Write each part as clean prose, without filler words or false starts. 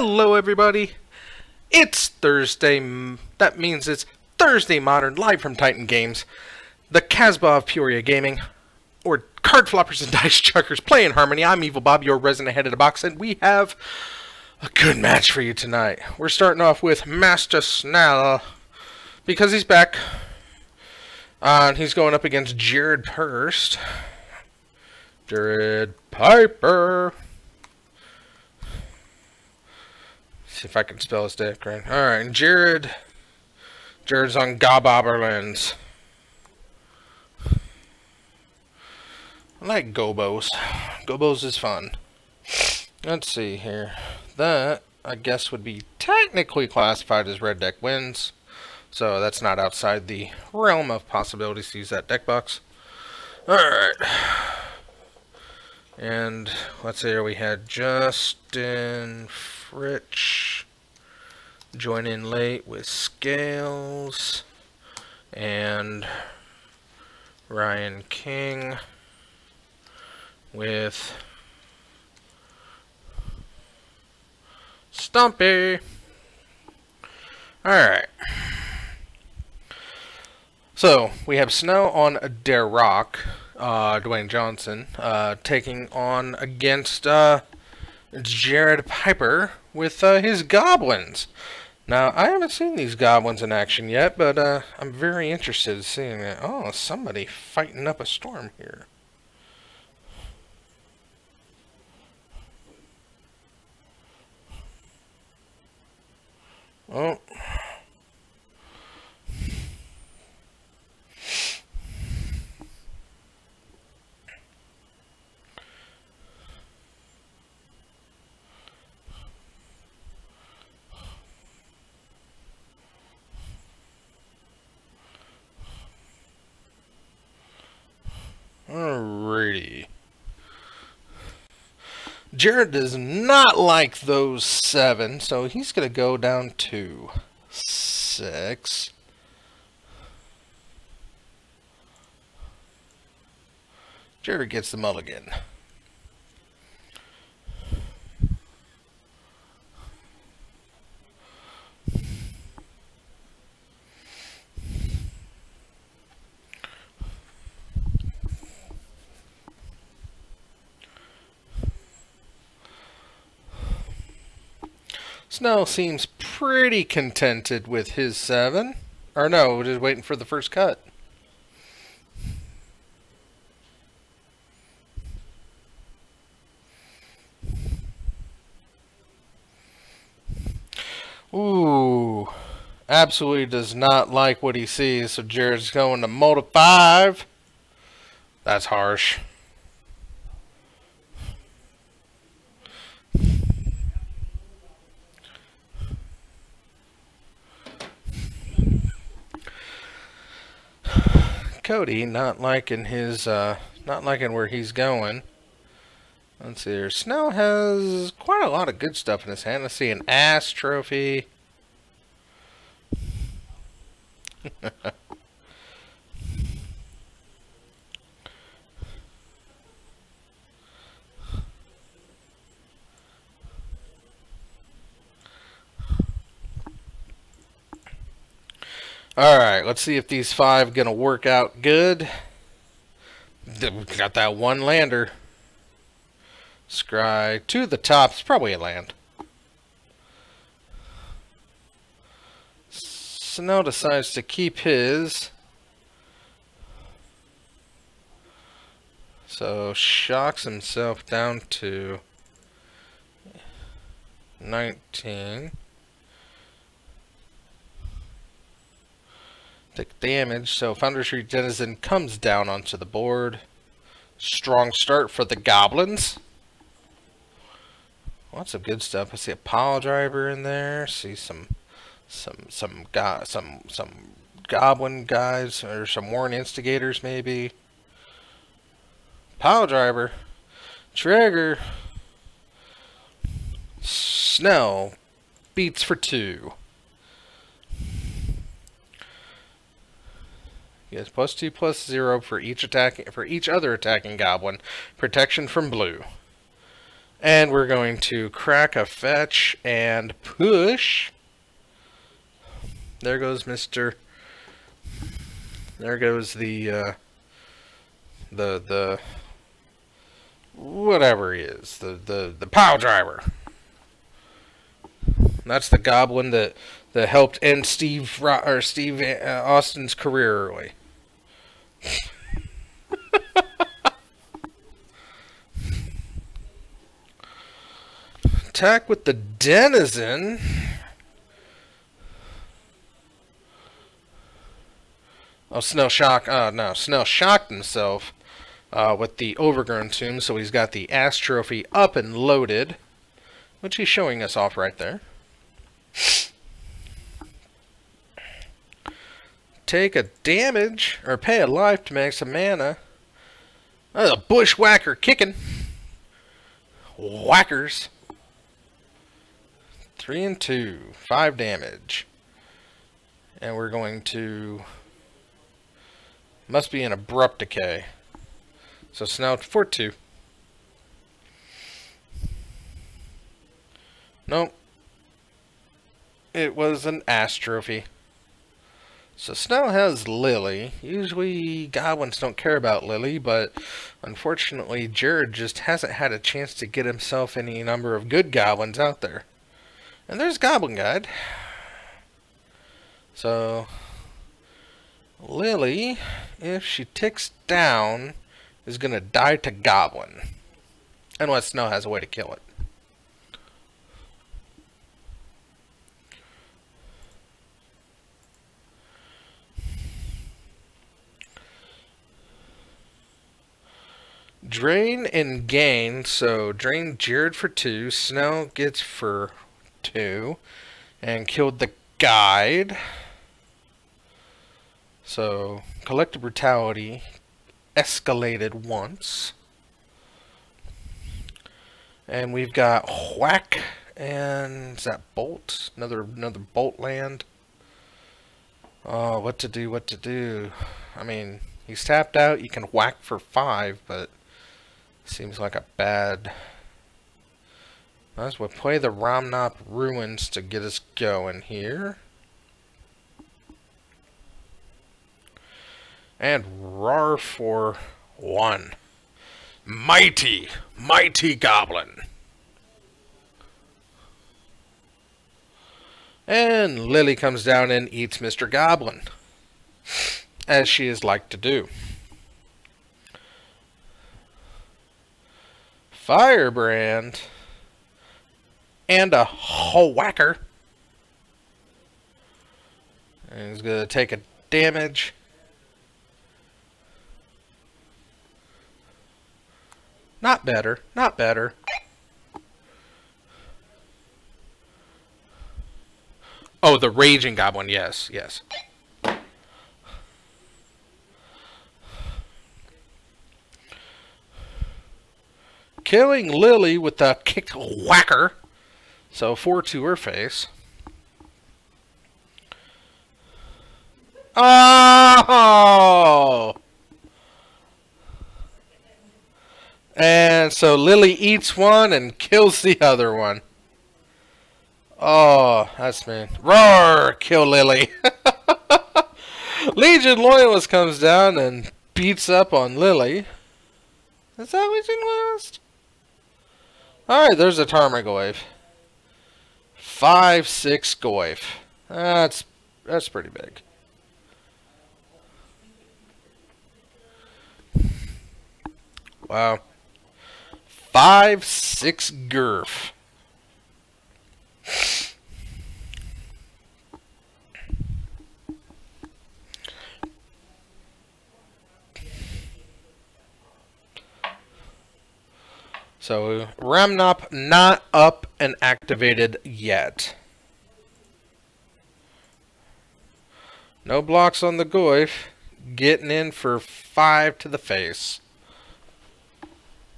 Hello everybody, it's Thursday, that means it's Thursday Modern, live from Titan Games, the Casbah of Peoria Gaming, or Card Floppers and Dice Chuckers play in harmony. I'm Evil Bob, your resident head of the box, and we have a good match for you tonight. We're starting off with Master Snell, because he's back, and he's going up against Jared Hurst. Jared Piper. See if I can spell his deck right. Alright, and Jared's on Goboberlands. I like Gobos. Gobos is fun. Let's see here. That, I guess, would be technically classified as red deck wins. So that's not outside the realm of possibilities to use that deck box. Alright. And let's see here, we had Justin Fritch join in late with Scales, and Ryan King with Stumpy. Alright. So, we have Snow on Derrock, Dwayne Johnson, taking on against Jared Piper with his goblins. Now, I haven't seen these goblins in action yet, but I'm very interested in seeing it. Oh, somebody fighting up a storm here. Oh. Alrighty. Jared does not like those 7, so he's going to go down to 6. Jared gets the mulligan. Snow seems pretty contented with his 7. Or no, just waiting for the first cut. Ooh. Absolutely does not like what he sees, so Jared's going to multi 5. That's harsh. Cody not liking his not liking where he's going. Let's see here. Snow has quite a lot of good stuff in his hand. Let's see, an ass trophy. Alright, let's see if these 5 gonna work out good. We got that one lander. Scry to the top. It's probably a land. Snow decides to keep his. So shocks himself down to 19. Take damage, so Founders Denizen comes down onto the board. Strong start for the goblins. Lots of good stuff. I see a pile driver in there. See some goblin guys, or some Warren Instigators maybe. Pile driver, trigger. Snell beats for 2. Yes, +2/+0 for each other attacking goblin. Protection from blue. And we're going to crack a fetch and push. There goes Mr. There goes the whatever he is, the pile driver. That's the goblin that helped end Steve Austin's career early. Attack with the denizen. Oh, Snell shocked himself with the overgrown tomb, so he's got the ass trophy up and loaded, which he's showing us off right there. Take a damage, or pay a life to make some mana. That's a bushwhacker kicking. Whackers. 3 and 2, 5 damage. And we're going to... Must be an abrupt decay. So Snell for 2. Nope. It was an ass trophy. So Snell has Lily. Usually goblins don't care about Lily, but unfortunately Jared just hasn't had a chance to get himself any number of good goblins out there. And there's Goblin Guide. So Lily, if she ticks down, is going to die to Goblin. Unless Snell has a way to kill it. Drain and gain. So drain Jared for 2. Snell gets for 2. And killed the guide. So collective brutality escalated once. And we've got whack, and is that bolt? Another bolt land. Oh, what to do? I mean, he's tapped out. You can whack for 5, but seems like a bad. Might as well play the Ramnop Ruins to get us going here. And roar for 1. Mighty goblin. And Lily comes down and eats Mr. Goblin, as she is like to do. Firebrand and a whacker. And he's gonna take a damage. Not better, not better. Oh, the Raging Goblin, yes, yes. Killing Lily with the kicked whacker. So 4 to her face. Oh! And so Lily eats one and kills the other one. Oh, that's mean. Roar! Kill Lily. Legion Loyalist comes down and beats up on Lily. Is that Legion Loyalist? Alright, there's a Tarmogoyf. 5/6 Goyf. That's pretty big. Wow. 5/6 Gurf. So Ramnop not up and activated yet. No blocks on the Goyf. Getting in for 5 to the face.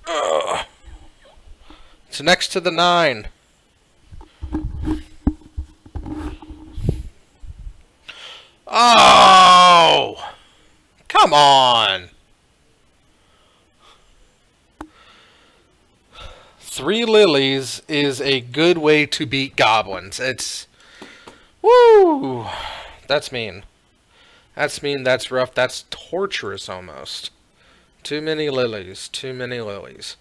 Ugh. It's next to the 9. Oh! Come on! 3 lilies is a good way to beat goblins. It's... Woo! That's mean. That's mean, that's rough, that's torturous almost. Too many lilies, too many lilies.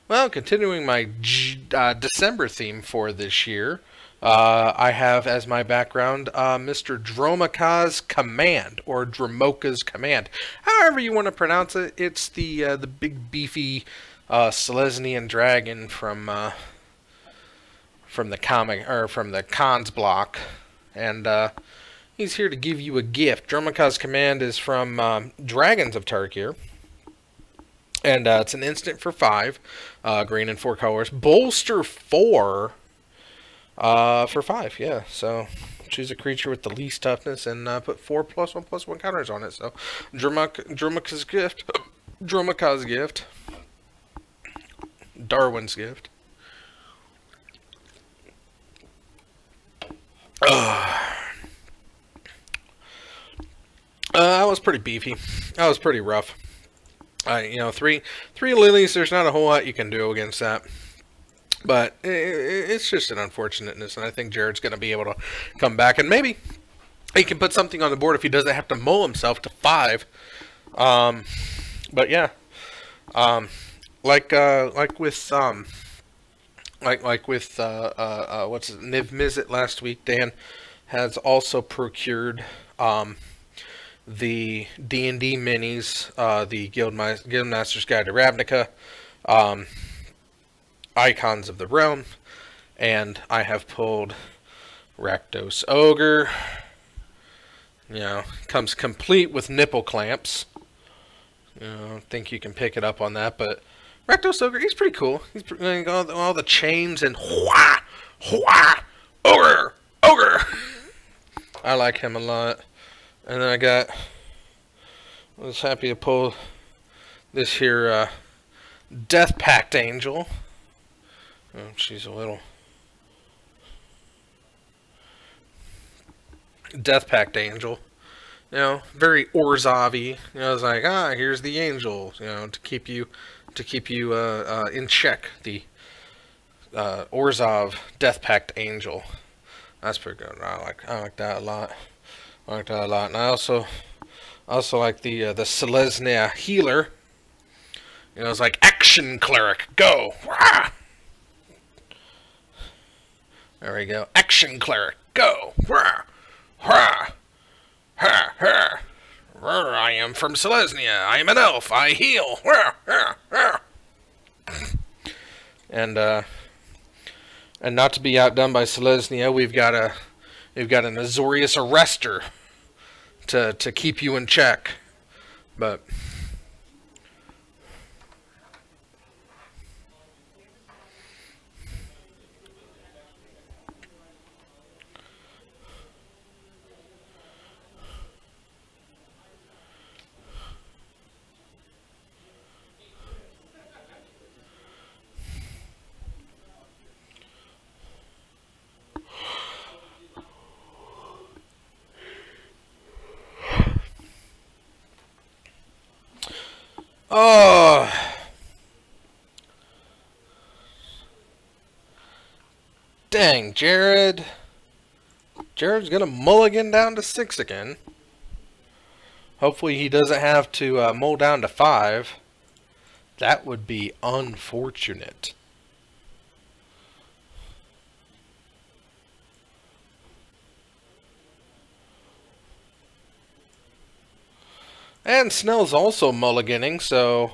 Well, continuing my December theme for this year, I have as my background Mr. Dromoka's Command, or Dromoka's Command. However you want to pronounce it, it's the big beefy Selesnyan dragon from the comic, or from the Khans block, and he's here to give you a gift. Dromoka's Command is from Dragons of Tarkir. And it's an instant for 5, green and 4 colors. Bolster 4 for 5, yeah. So choose a creature with the least toughness and put 4+1/+1 counters on it. So Dromoka's gift, Dromoka's gift, Darwin's gift. That was pretty beefy. That was pretty rough. You know, three lilies, there's not a whole lot you can do against that. But it's just an unfortunateness, and I think Jared's going to be able to come back. And maybe he can put something on the board if he doesn't have to mull himself to 5. But yeah. Like with what's it, Niv Mizzet last week, Dan has also procured the D&D minis, the Guildmaster's Guide to Ravnica, Icons of the Realm, and I have pulled Rakdos Ogre. You know, comes complete with nipple clamps. You know, I think you can pick it up on that, but Rakdos Ogre, he's pretty cool. He's all the chains and ogre. I like him a lot. And then I was happy to pull this here Death Pact Angel. Oh, she's a little Death Pact Angel. You know, very Orzhov-y. You know, it's like, here's the angel. You know, to keep you in check. The Orzhov Death Pact Angel. That's pretty good. I like that a lot. I like that a lot. And I also like the Selesnya Healer. You know, it's like Action Cleric, go! Rah! There we go. Action Cleric, go! Rah! Rah! Ha! Ha! I am from Selesnya. I am an elf. I heal. Rah! Rah! Rah! And not to be outdone by Selesnya, we've got an Azorius Arrestor to keep you in check. But oh, dang, Jared's gonna mulligan down to 6 again. Hopefully he doesn't have to mull down to 5. That would be unfortunate. And Snell's also mulliganing, so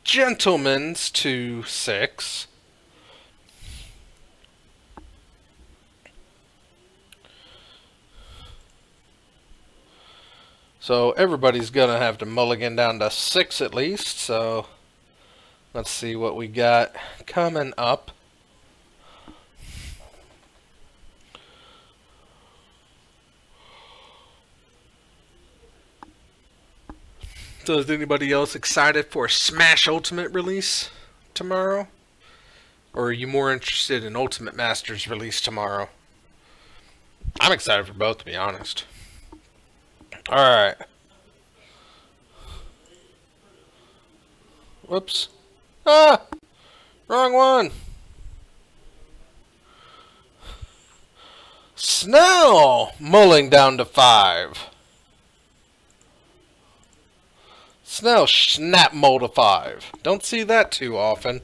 gentlemen's to 6. So everybody's gonna have to mulligan down to 6 at least, so let's see what we got coming up. So is anybody else excited for Smash Ultimate release tomorrow? Or are you more interested in Ultimate Masters release tomorrow? I'm excited for both, to be honest. Alright. Whoops. Ah! Wrong one. Snell mulling down to 5. Snell snap mull to 5. Don't see that too often.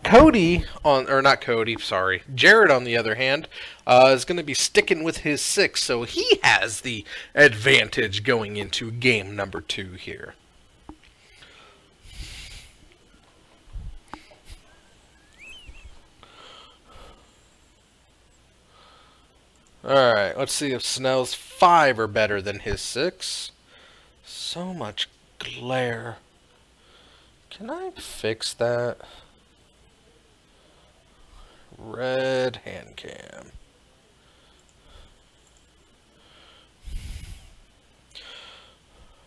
Cody not Cody, sorry. Jared, on the other hand, is going to be sticking with his 6, so he has the advantage going into game number 2 here. Alright, let's see if Snell's 5 are better than his 6. So much glare. Can I fix that? Red hand cam.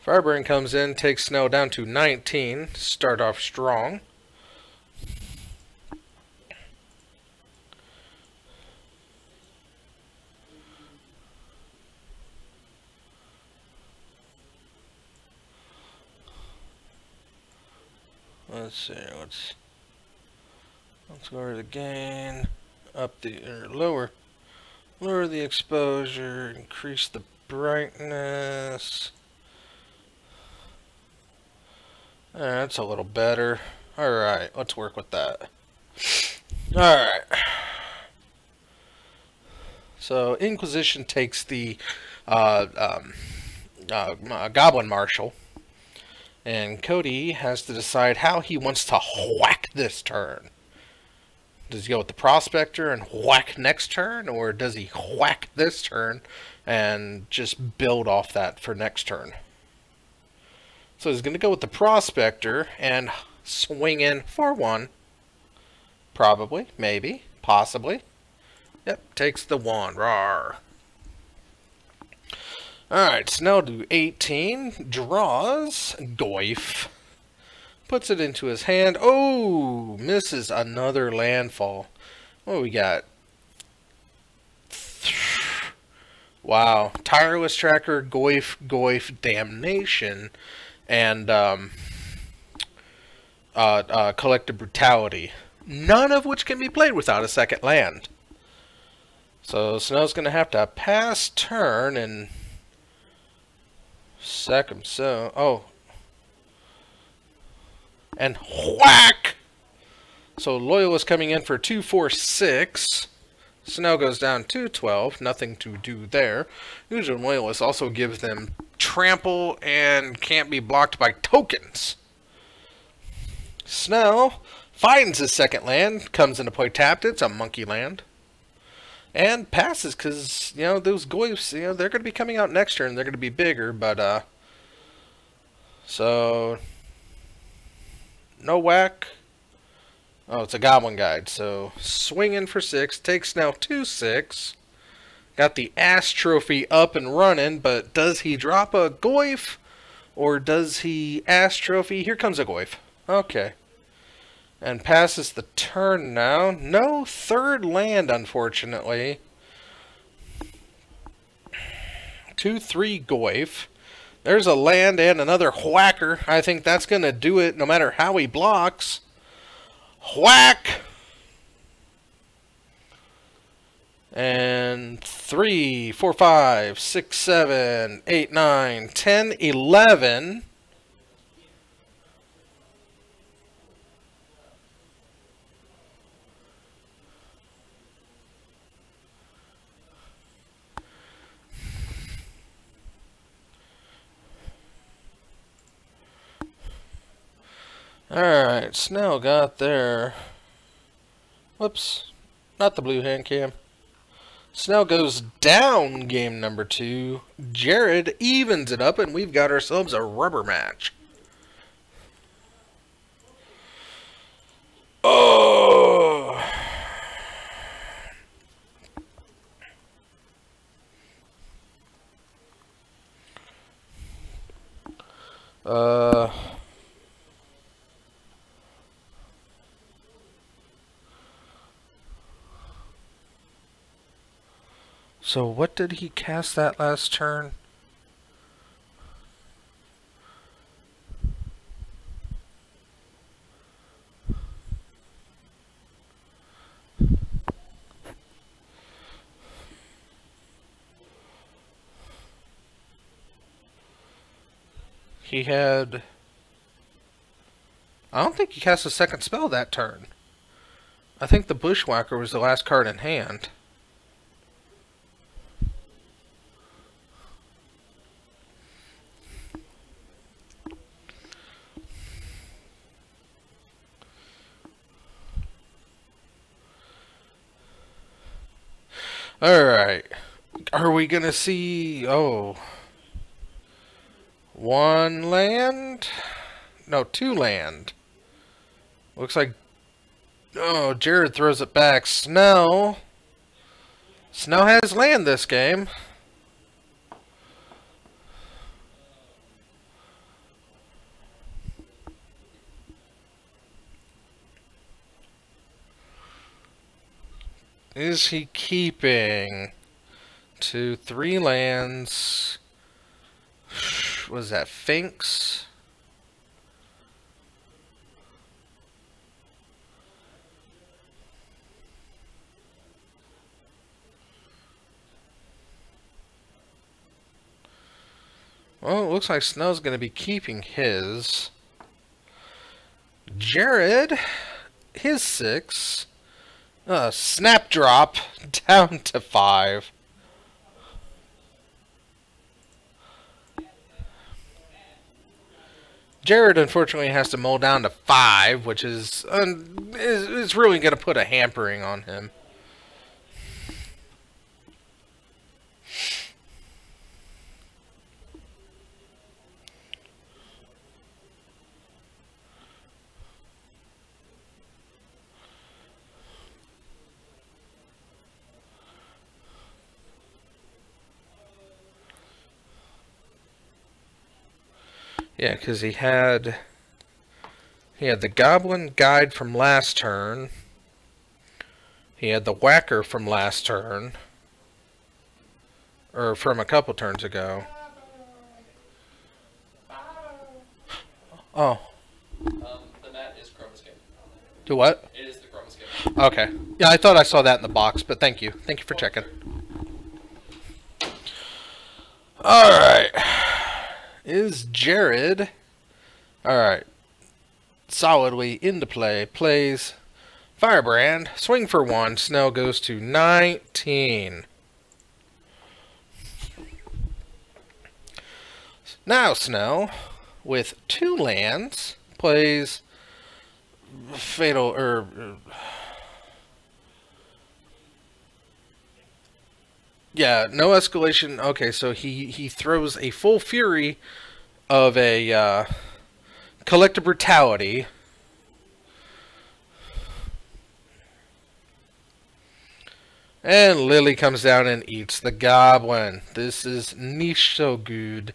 Fireburn comes in, takes Snell down to 19. Start off strong. Let's see, let's lower the gain, lower the exposure, increase the brightness. That's a little better. Alright, let's work with that. Alright. So Inquisition takes the Goblin Marshal. And Cody has to decide how he wants to whack this turn. Does he go with the Prospector and whack next turn? Or does he whack this turn and just build off that for next turn? So he's going to go with the Prospector and swing in for 1. Probably, maybe, possibly. Yep, takes the 1. Rawr. Alright, Snell do 18, draws, Goyf, puts it into his hand. Oh, misses another landfall. What do we got? Wow, Tireless Tracker, Goyf, Damnation, and Collective Brutality. None of which can be played without a second land. So Snell's going to have to pass turn and and whack! So Loyalist coming in for 2, 4, 6. Snell goes down to 12. Nothing to do there. Usually Loyalist also gives them trample and can't be blocked by tokens. Snell finds his second land, comes into play tapped. It's a monkey land. And passes, because, you know, those Goyfs, you know, they're going to be coming out next turn. They're going to be bigger, but, so, no whack. Oh, it's a Goblin Guide, so, swinging for 6, takes now 2, 6. Got the Ass Trophy up and running, but does he drop a Goyf? Or does he Ass Trophy? Here comes a Goyf. Okay. And passes the turn now. No third land, unfortunately. 2, 3 Goyf. There's a land and another whacker. I think that's going to do it no matter how he blocks. Whack! And 3, 4, 5, 6, 7, 8, 9, 10, 11... Alright, Snell got there. Whoops. Not the blue hand cam. Snell goes down game number 2. Jared evens it up, and we've got ourselves a rubber match. Oh! So what did he cast that last turn? he had... I don't think he cast a second spell that turn. I think the Bushwhacker was the last card in hand. Alright. Are we gonna see... Oh. 1 land? No, 2 land. Looks like... Oh, Jared throws it back. Snell. Snell has land this game. Is he keeping 2, 3 lands? Was that Finks? Well, it looks like Snell's going to be keeping his. Jared, his 6. Snap drop down to 5. Jared unfortunately has to mull down to 5, which is really going to put a hampering on him. Yeah, because he had the Goblin Guide from last turn. He had the Whacker from last turn. Or from a couple turns ago. Oh. The mat is Chromoscape. Do what? It is the Chromoscape. Okay. Yeah, I thought I saw that in the box, but thank you. Thank you for checking. Alright. Is Jared... Alright. Solidly into play. Plays Firebrand. Swing for 1. Snell goes to 19. Now Snell, with 2 lands, plays Fatal... Yeah, no escalation. Okay, so he throws a full fury of a Collective Brutality. And Lily comes down and eats the Goblin. This is niche so good.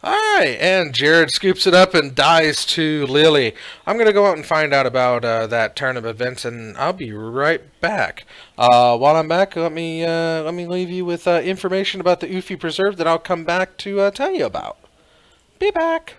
Alright, and Jared scoops it up and dies to Lily. I'm going to go out and find out about that turn of events, and I'll be right back. While I'm back, let me leave you with information about the Uffie Preserve that I'll come back to tell you about. Be back.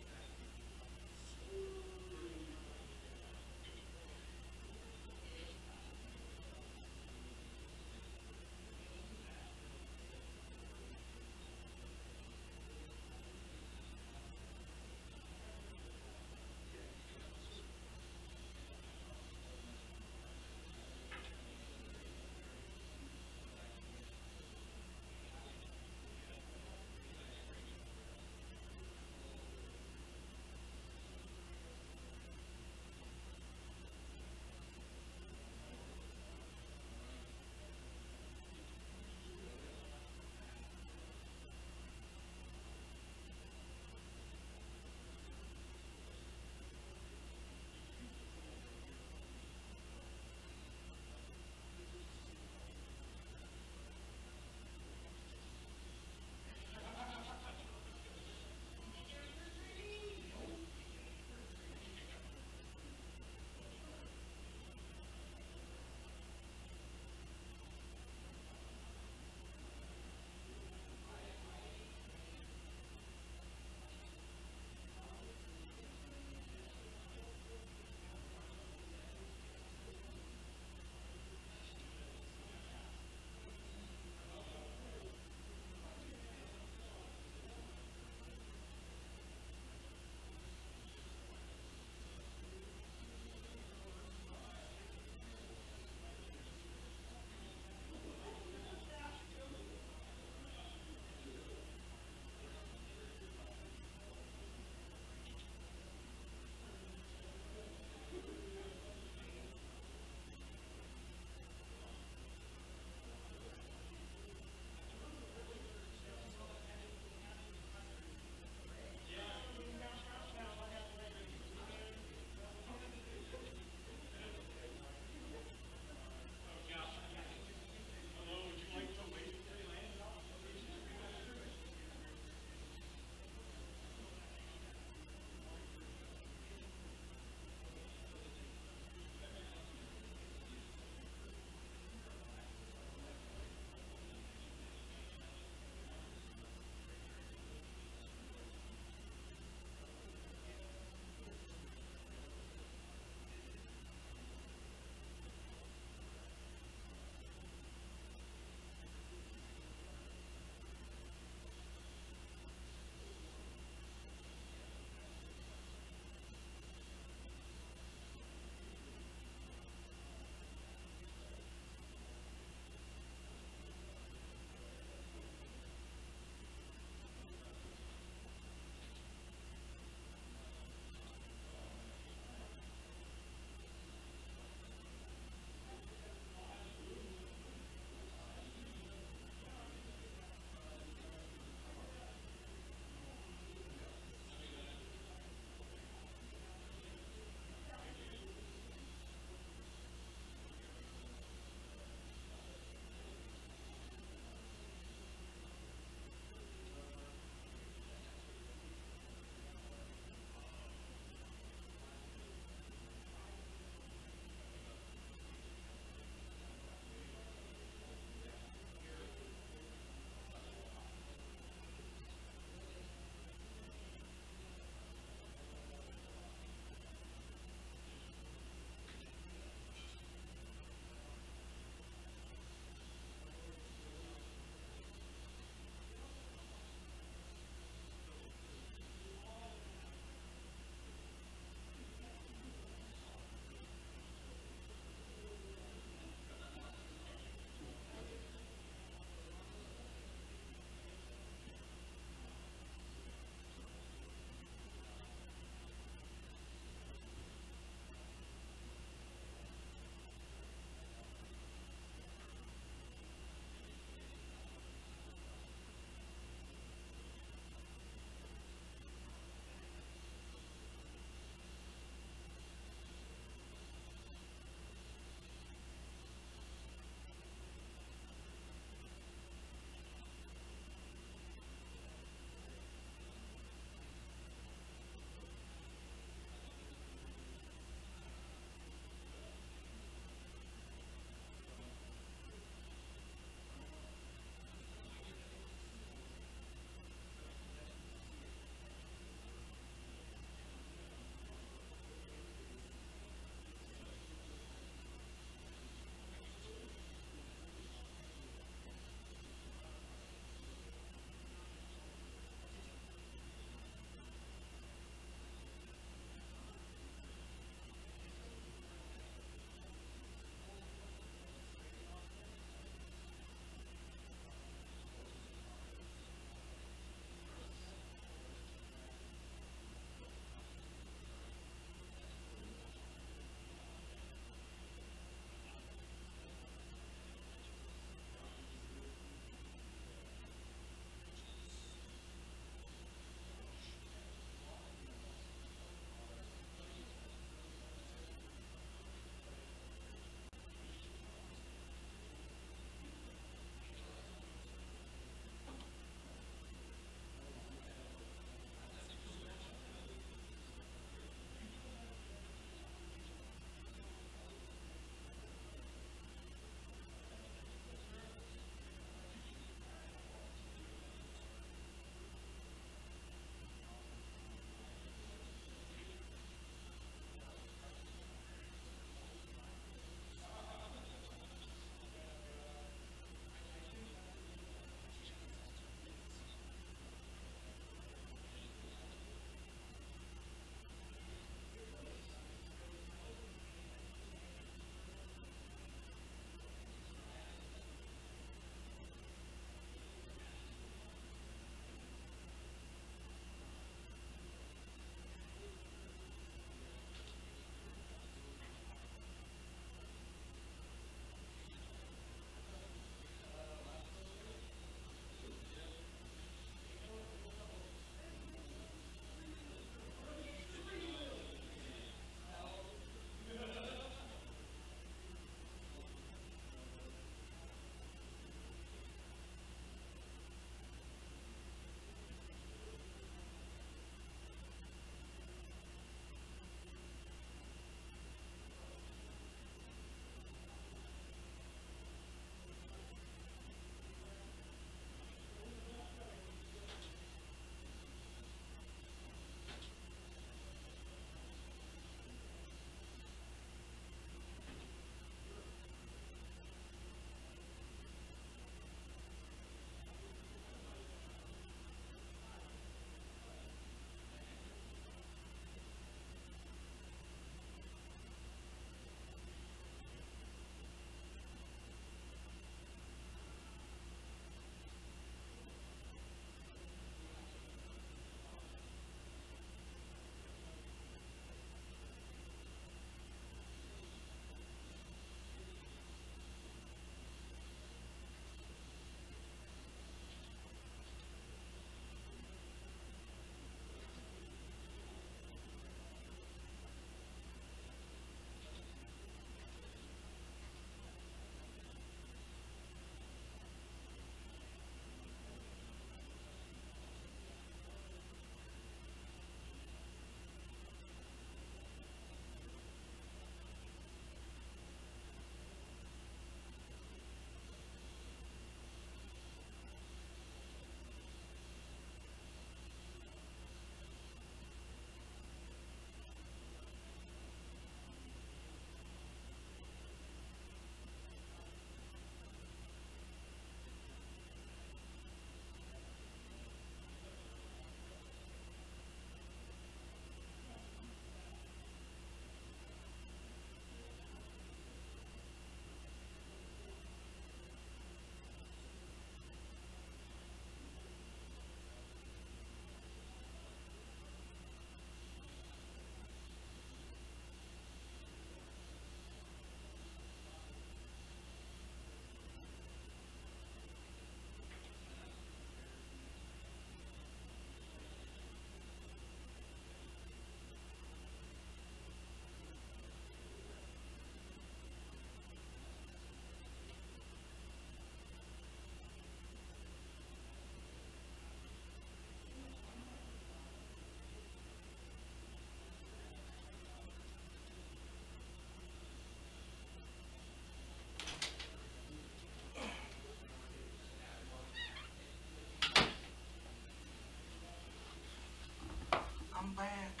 back.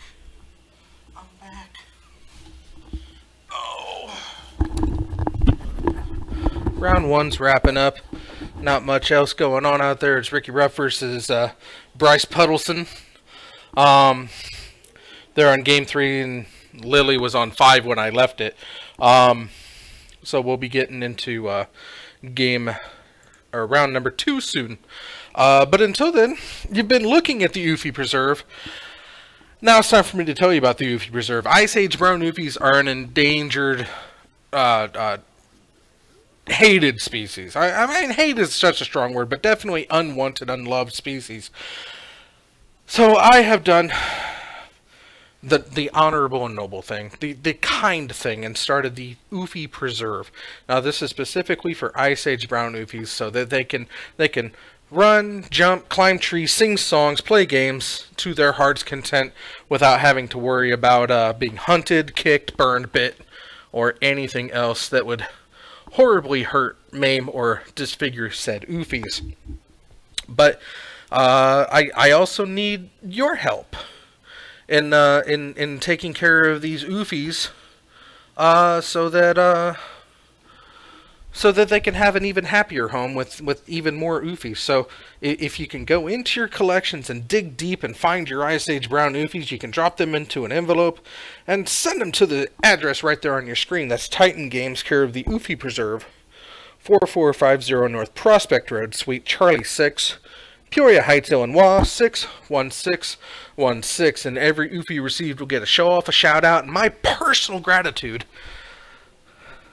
I'm back. Oh. Round one's wrapping up. Not much else going on out there. It's Ricky Ruff versus Bryce Puddleson. They're on game 3, and Lily was on 5 when I left it. So we'll be getting into round number 2 soon. But until then, you've been looking at the Oofy Preserve. Now it's time for me to tell you about the Oofy Preserve. Ice Age brown Oofies are an endangered, hated species. I mean, hate is such a strong word, but definitely unwanted, unloved species. So I have done the honorable and noble thing, the kind thing, and started the Oofy Preserve. Now this is specifically for Ice Age brown Oofies, so that they can run, jump, climb trees, sing songs, play games to their heart's content without having to worry about being hunted, kicked, burned, bit, or anything else that would horribly hurt, maim, or disfigure said Oofies. But I also need your help in taking care of these Oofies, so that they can have an even happier home with even more Oofies. So if you can go into your collections and dig deep and find your Ice Age brown Oofies, you can drop them into an envelope and send them to the address right there on your screen. That's Titan Games, care of the Oofy Preserve, 4450 North Prospect Road, Suite Charlie 6, Peoria Heights, Illinois, 61616. And every Oofy received will get a show-off, a shout-out, and my personal gratitude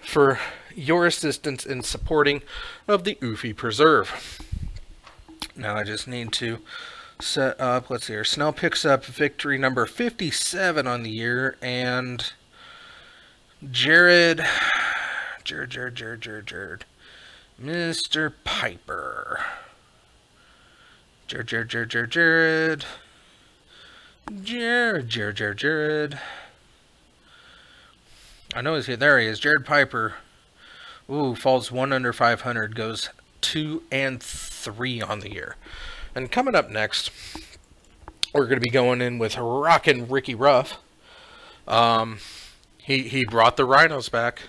for your assistance in supporting of the Oofy Preserve. Now I just need to set up, let's see here, Snell picks up victory number 57 on the year, and Jared, Mr. Piper. Jared. I know he's here. There he is. Jared Piper. Ooh, falls 1 under 500. Goes 2 and 3 on the year. And coming up next, we're going to be going in with rockin' Ricky Ruff. He brought the rhinos back.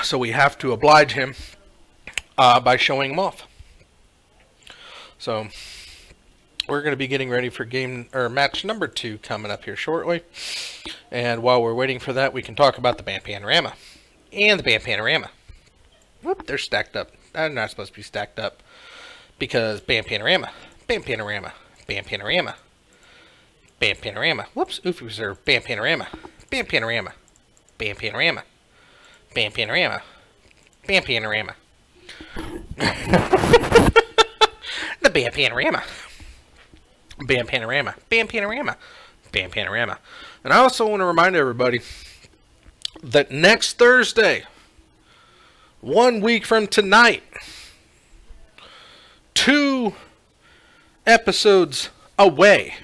So we have to oblige him by showing them off. So we're going to be getting ready for match number 2 coming up here shortly. And while we're waiting for that, we can talk about the Band Panorama. And the Band Panorama. Whoop, they're stacked up. They're not supposed to be stacked up. Because Band Panorama. Band Panorama. Band Panorama. Band Panorama. Whoops, Oofy Preserve. Band Panorama. Band Panorama. Band Panorama. Band Panorama. Band Panorama. The Band Panorama. Band Panorama. Band Panorama. Band Panorama. And I also want to remind everybody that next Thursday, 1 week from tonight, 2 episodes away,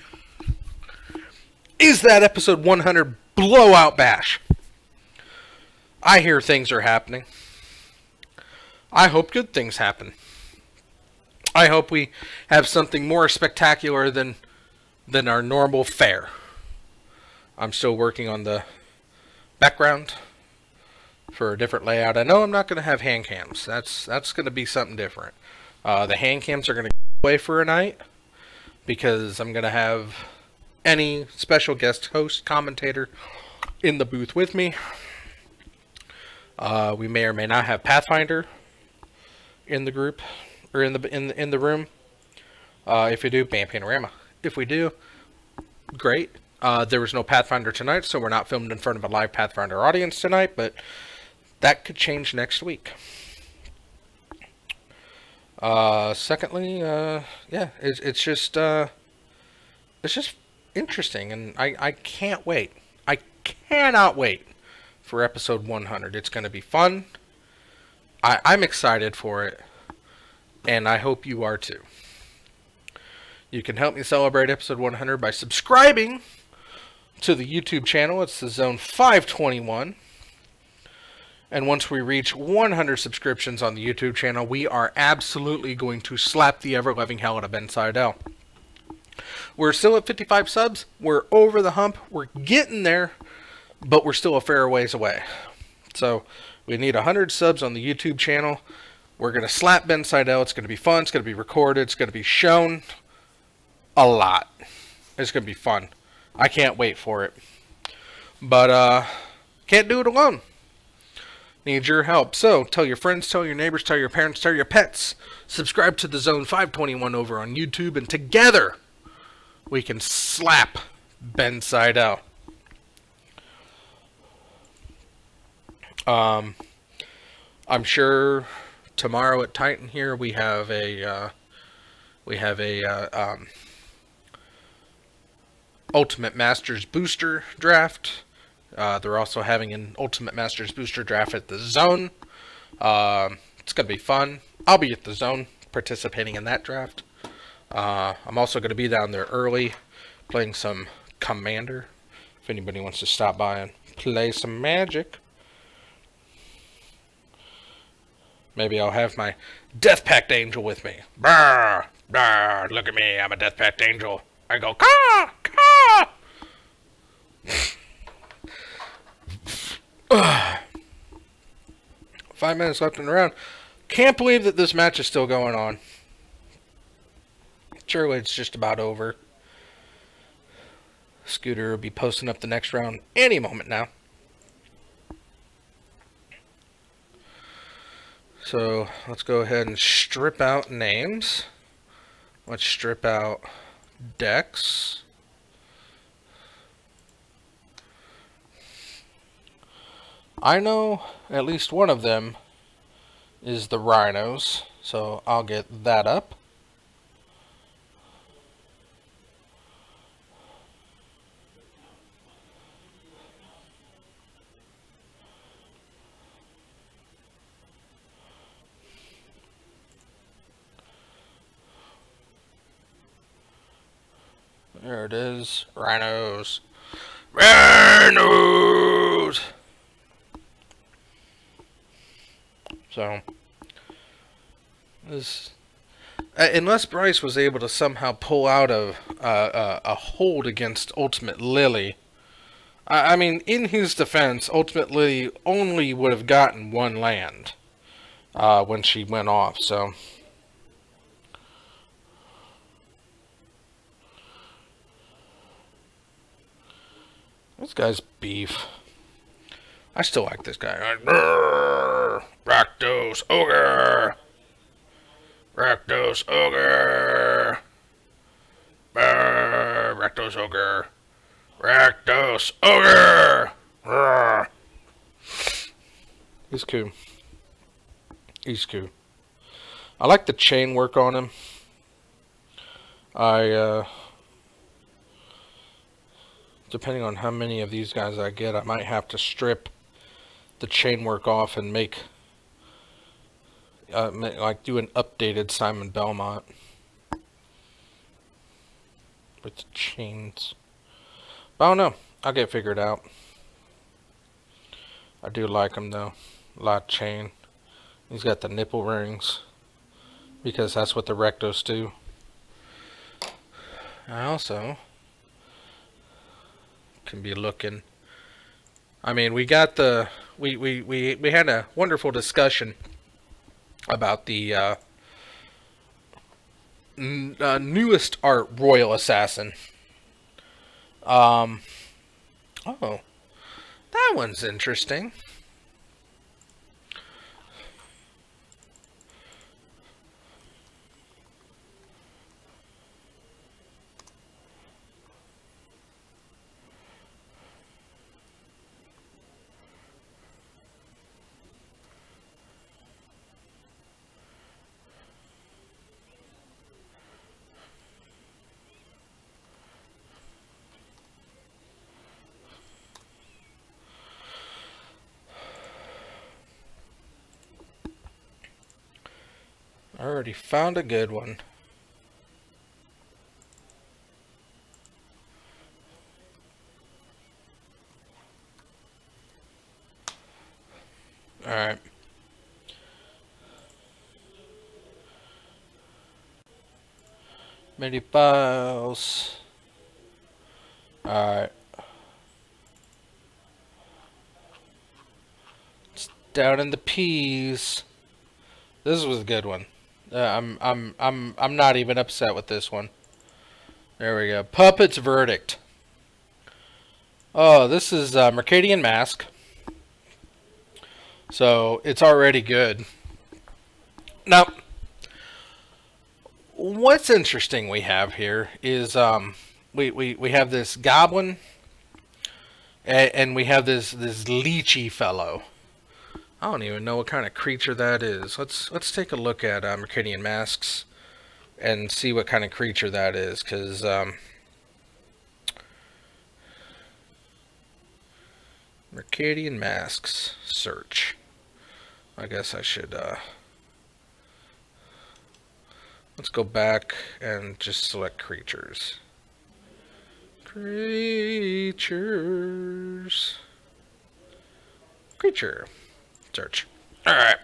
is that episode 100 Blowout Bash. I hear things are happening. I hope good things happen. I hope we have something more spectacular than our normal fare. I'm still working on the background for a different layout. I know I'm not going to have hand cams. That's going to be something different. The hand cams are going to go away for a night because I'm going to have any special guest host, commentator in the booth with me. We may or may not have Pathfinder in the group or in the room. If we do, Band Panorama. If we do, great. There was no Pathfinder tonight, so we're not filmed in front of a live Pathfinder audience tonight, but that could change next week. Secondly, yeah, it's just interesting, and I can't wait. I cannot wait for episode 100. It's going to be fun. I'm excited for it, and I hope you are too. You can help me celebrate episode 100 by subscribing to the YouTube channel. It's the Zone 521. And once we reach 100 subscriptions on the YouTube channel, we are absolutely going to slap the ever-loving hell out of Ben Seidel. We're still at 55 subs. We're over the hump. We're getting there, but we're still a fair ways away. So we need 100 subs on the YouTube channel. We're going to slap Ben Seidel. It's going to be fun. It's going to be recorded. It's going to be shown a lot. It's going to be fun. I can't wait for it. But can't do it alone. Need your help. So tell your friends, tell your neighbors, tell your parents, tell your pets. Subscribe to the Zone 521 over on YouTube, and together we can slap Ben Seidel. I'm sure tomorrow at Titan here we have a Ultimate Masters booster draft. They're also having an Ultimate Masters booster draft at the Zone. It's going to be fun. I'll be at the Zone participating in that draft. I'm also going to be down there early playing some Commander. If anybody wants to stop by and play some Magic. Maybe I'll have my Death Pact Angel with me. Brr, brr, look at me, I'm a Death Pact Angel. I go, caw, caw. 5 minutes left in the round. Can't believe that this match is still going on. Surely it's just about over. Scooter will be posting up the next round any moment now. So let's go ahead and strip out names. Let's strip out decks. I know at least one of them is the Rhinos, so I'll get that up. There it is. Rhinos. Rhinos! So, this, unless Bryce was able to somehow pull out of a hold against Ultimate Lily, I mean, in his defense, Ultimate Lily only would have gotten one land when she went off, so... This guy's beef. I still like this guy. Rakdos Ogre! Rakdos Ogre! Rakdos Ogre! Rakdos Ogre! He's cool. He's cool. I like the chain work on him. Depending on how many of these guys I get, I might have to strip the chain work off and make, like, do an updated Simon Belmont with the chains. But I don't know. I'll get figured out. I do like him though. A lot of chain. He's got the nipple rings because that's what the Rectos do. I also can be looking. I mean, we got the we had a wonderful discussion about the newest art, Royal Assassin. Oh, that one's interesting. I already found a good one. MIDI files. Alright. It's down in the P's. This was a good one. I'm not even upset with this one. There we go. Puppet's Verdict. Oh, this is Mercadian Mask. So it's already good. Now, what's interesting we have here is we have this goblin, and we have this leechy fellow. I don't even know what kind of creature that is. Let's take a look at Mercadian Masks and see what kind of creature that is, because Mercadian Masks search. I guess I should let's go back and just select creatures. Creatures. Creature. Search. Alright.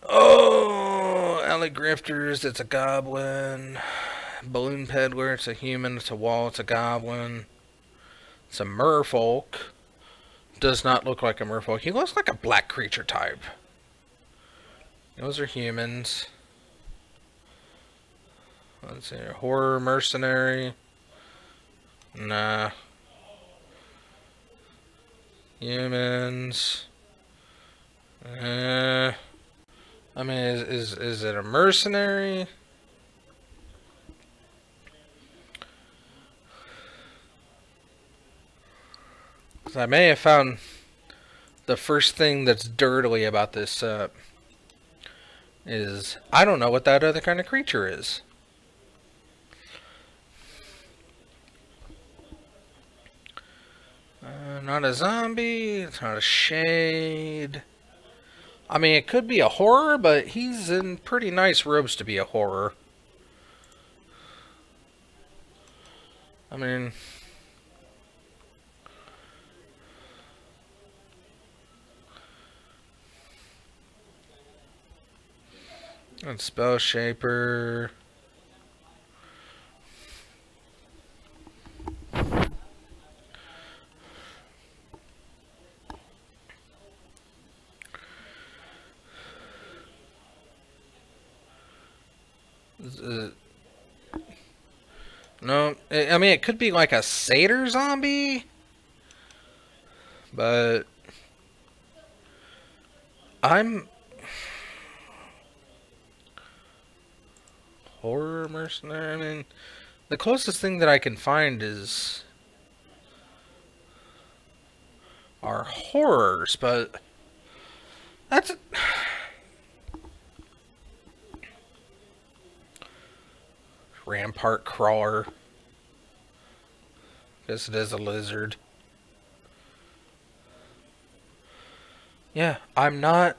Oh, Alley Grifters, it's a goblin. Balloon Peddler, it's a human. It's a wall, it's a goblin. It's a merfolk. Does not look like a merfolk. He looks like a black creature type. Those are humans. Let's see. Horror mercenary. Nah. Humans. I mean, is it a mercenary? Because I may have found the first thing that's dirtily about this is I don't know what that other kind of creature is. Not a zombie. It's not a shade. I mean, it could be a horror, but he's in pretty nice robes to be a horror. I mean, and Spell Shaper. No, I mean, it could be like a satyr zombie, but I'm horror mercenary. I mean, the closest thing that I can find is are horrors, but that's Rampart Crawler. Guess it is a lizard. Yeah, I'm not.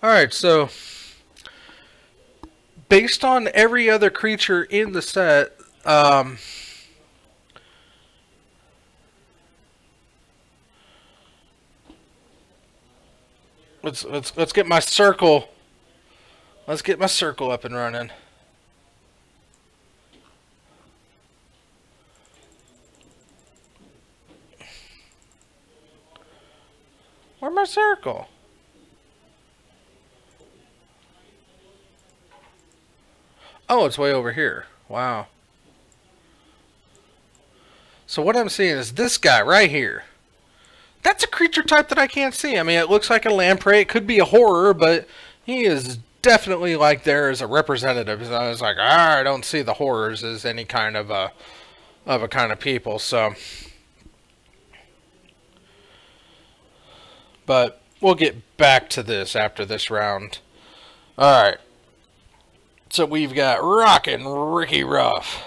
Alright, so based on every other creature in the set, let's get my circle. Let's get my circle up and running. Where's my circle? Oh, it's way over here. Wow. So what I'm seeing is this guy right here. That's a creature type that I can't see. I mean, it looks like a lamprey. It could be a horror, but he is definitely like there as a representative. So I was like, I don't see the horrors as any kind of a kind of people. So, but we'll get back to this after this round. All right. So we've got Rockin' Ricky Ruff.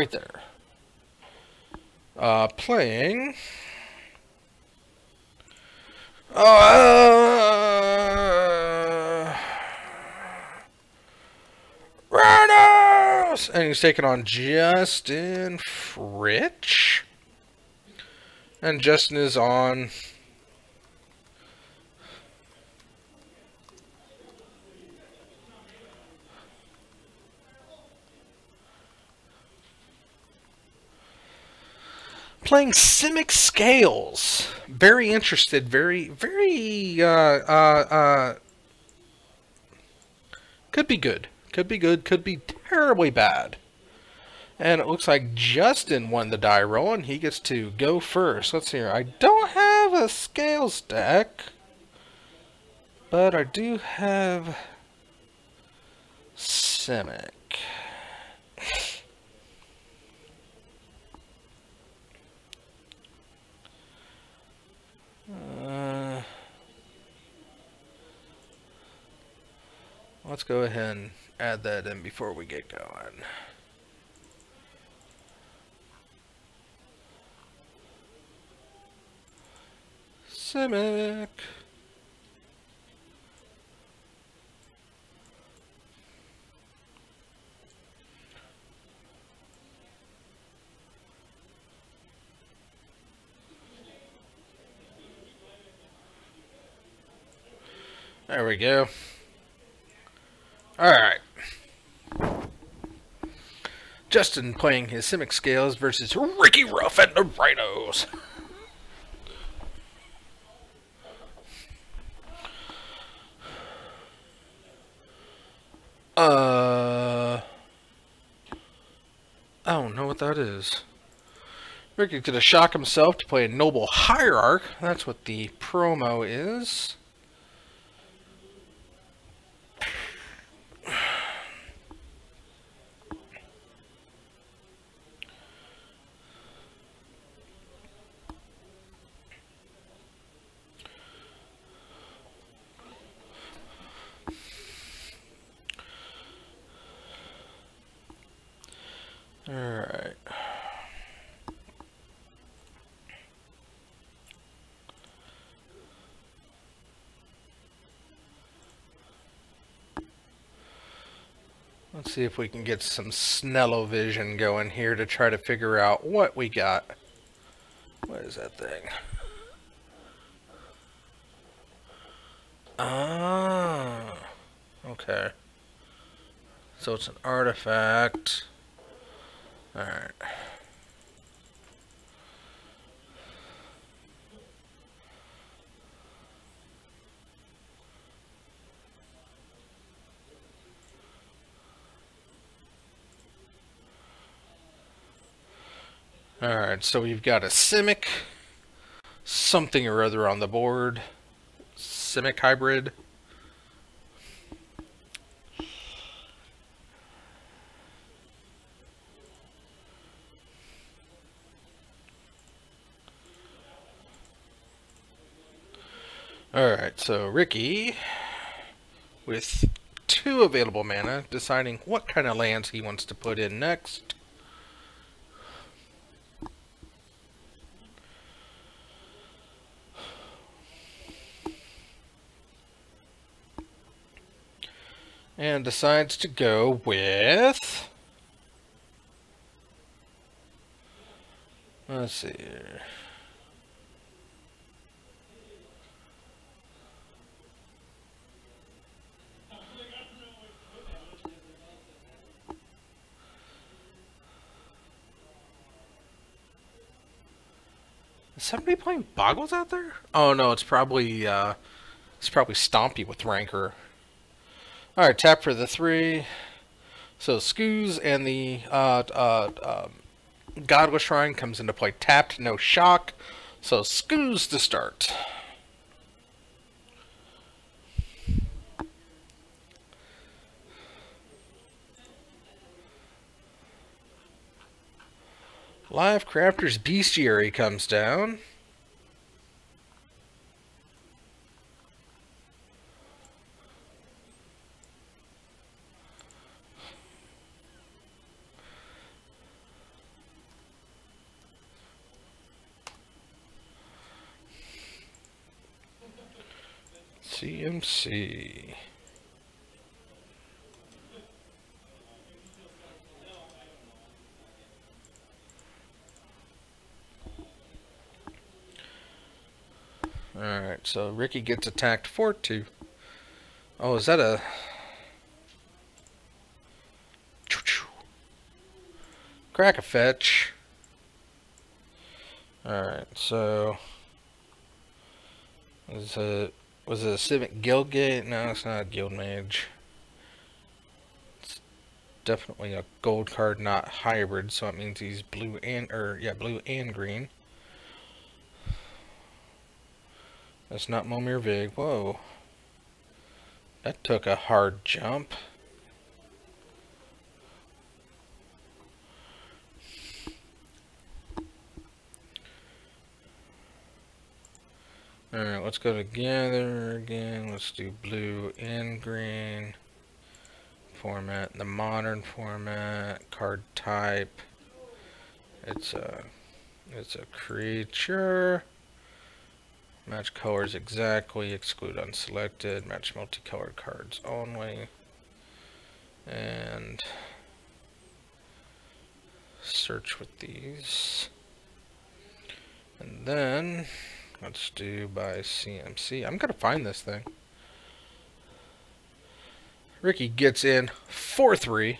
right there. Playing. Rhinos! And he's taking on Justin Fritch. And Justin is on. Playing Simic Scales. Very interested. Very. Could be good. Could be good. Could be terribly bad. And it looks like Justin won the die roll, and he gets to go first. Let's see here. I don't have a Scales deck, but I do have Simic. Let's go ahead and add that in before we get going. Simic. There we go. Alright. Justin playing his Simic Scales versus Ricky Ruff and the Rhinos. I don't know what that is. Ricky's gonna shock himself to play a Noble Hierarch. That's what the promo is. Alright. Let's see if we can get some Snellovision going here to try to figure out what we got. What is that thing? Ah, okay. So it's an artifact. Alright. Alright, so we've got a Simic, something or other on the board. Simic hybrid. Alright, so Ricky, with 2 available mana, deciding what kind of lands he wants to put in next. And decides to go with... Let's see here. Is somebody playing Boggles out there? Oh no, it's probably Stompy with Rancor. Alright, tap for the 3. So Skoos and the Godless Shrine comes into play tapped, no shock. So Skoos to start. Live Crafter's Bestiary comes down. CMC. Alright, so Ricky gets attacked 4-2. Oh, is that a... Crack-a-fetch. Alright, so... was it a Simic Guildgate? No, it's not a Guild Mage. It's definitely a gold card, not hybrid, so it means he's blue and... blue and green. That's not Momir Vig. Whoa. That took a hard jump. Alright, let's go together again. Let's do blue and green. Format, the modern format, card type. It's a creature. Match colors exactly, exclude unselected, match multicolored cards only. And search with these. And then let's do by CMC. I'm gonna find this thing. Ricky gets in 4-3.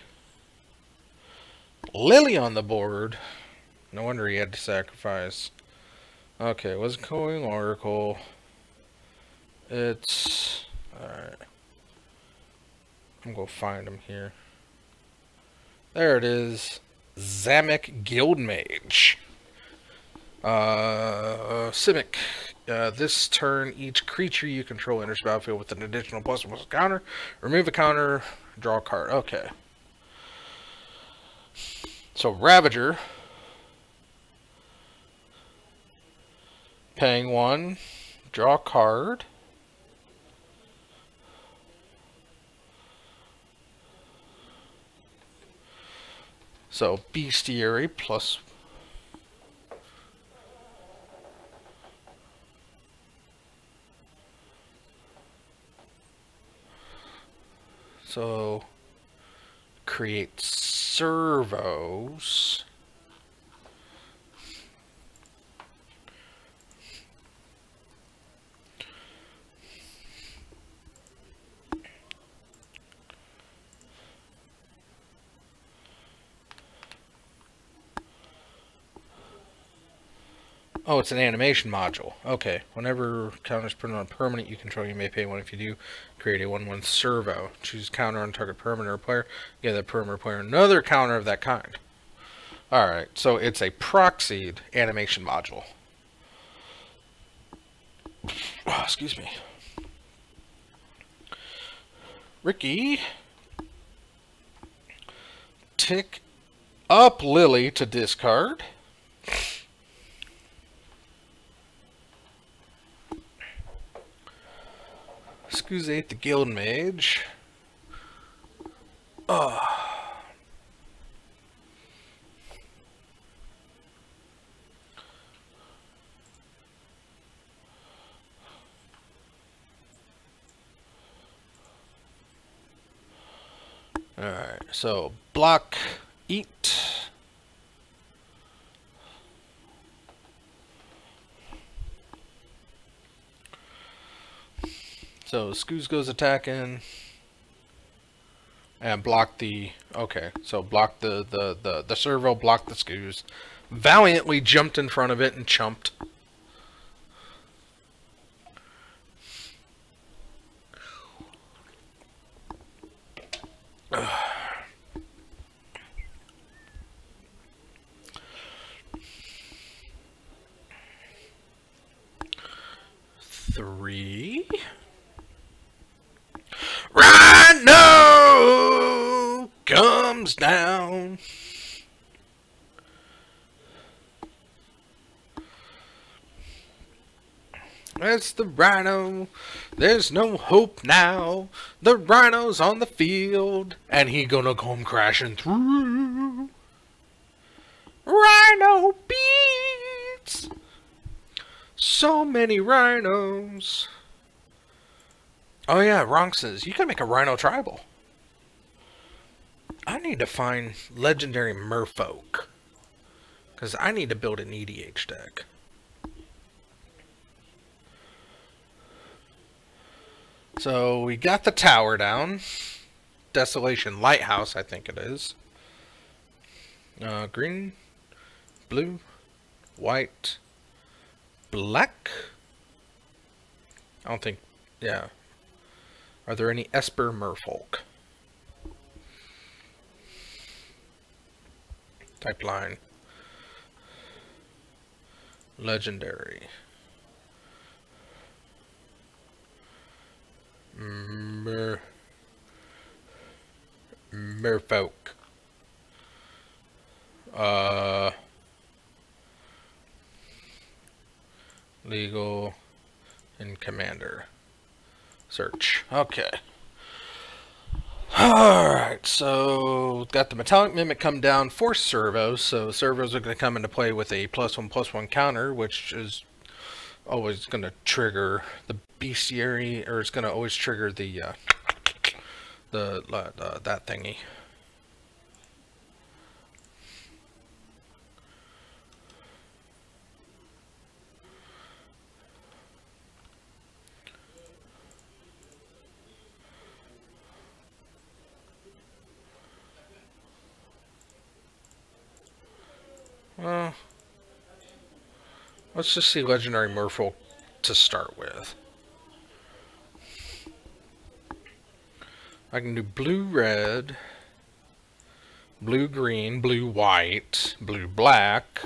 Lily on the board. No wonder he had to sacrifice. Okay, was Coin Oracle. It's... Alright. I'm gonna find him here. There it is. Zamek Guildmage. Simic. This turn, each creature you control enters the battlefield with an additional +1/+1 counter. Remove a counter, draw a card. Okay. So, Ravager. Paying 1. Draw a card. So, Bestiary plus... So, create servos. Oh, it's an animation module. Okay. Whenever counters put on a permanent you control, you may pay 1. If you do, create a 1/1 servo. Choose counter on target permanent or player. Give that permanent player another counter of that kind. Alright, so it's a proxied animation module. Oh, excuse me. Ricky. Tick up Lily to discard. Excusate the Guild Mage. Alright, so block, eat. So Scoos goes attacking and block the... Okay, so block the servo, block the Scoos. Valiantly jumped in front of it and chumped. Three. Rhino comes down. That's the Rhino. There's no hope now. The Rhino's on the field, and he gonna come crashing through. Rhino beats. So many rhinos. Oh yeah, Ronx's. You can make a Rhino Tribal. I need to find legendary Merfolk. Because I need to build an EDH deck. So we got the tower down. Desolation Lighthouse, I think it is. Green, blue, white, black. I don't think, yeah. Are there any Esper Merfolk? Type line. Legendary. Merfolk. Legal and commander. Search. Okay. Alright, so got the Metallic Mimic come down for servos, so servos are going to come into play with a +1/+1 counter, which is always going to trigger the bestiary, or it's going to always trigger the that thingy. Well, let's just see Legendary Merfolk to start with. I can do blue-red, blue-green, blue-white, blue-black.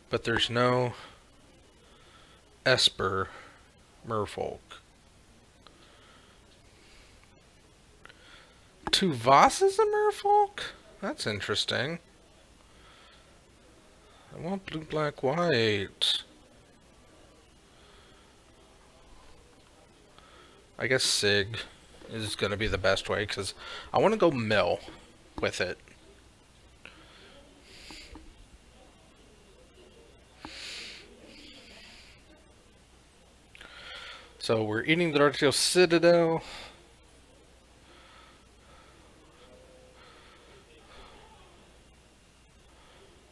But there's no Esper Merfolk. Tuvas is a Merfolk? That's interesting. I want blue, black, white. I guess Sig is going to be the best way, because I want to go mill with it. So we're eating the Darksteel Citadel.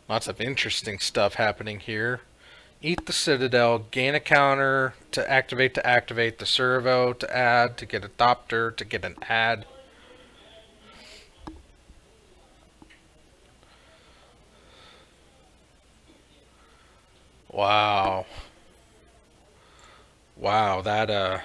Lots of interesting stuff happening here. Eat the Citadel, gain a counter to activate the servo, to add, to get a Thopter, to get an add. Wow. Wow, that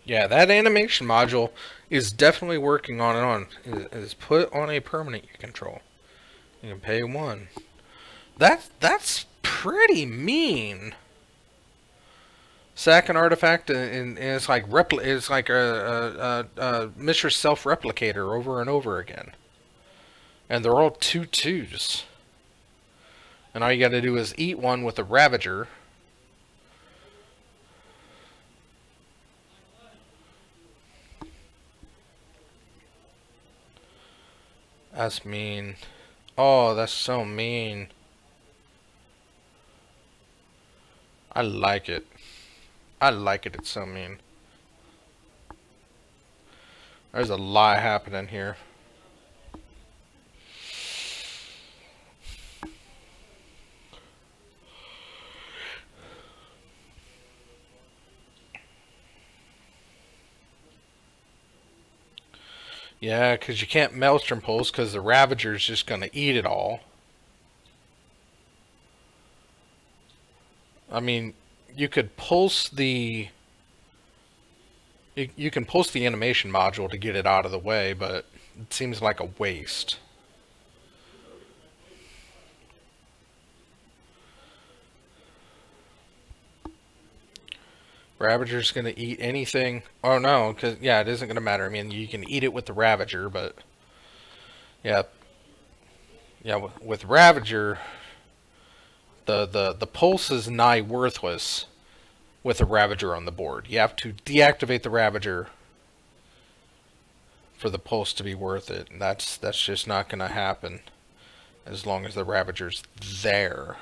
yeah, that animation module is definitely working on and on. It is put on a permanent you control. You can pay 1. That's pretty mean. Sack an artifact and it's like a Mistress Self-Replicator over and over again. And they're all 2/2s. And all you gotta do is eat one with a Ravager. That's mean. Oh, that's so mean. I like it. I like it. It's so mean. There's a lot happening here. Yeah, because you can't Maelstrom Pulse because the Ravager's just going to eat it all. I mean, you could pulse the... You can pulse the animation module to get it out of the way, but it seems like a waste. Ravager's going to eat anything. Oh no, because yeah, it isn't going to matter. I mean, you can eat it with the Ravager, but yeah, with Ravager, The pulse is nigh worthless with a Ravager on the board. You have to deactivate the Ravager for the pulse to be worth it. And that's just not going to happen as long as the Ravager's there.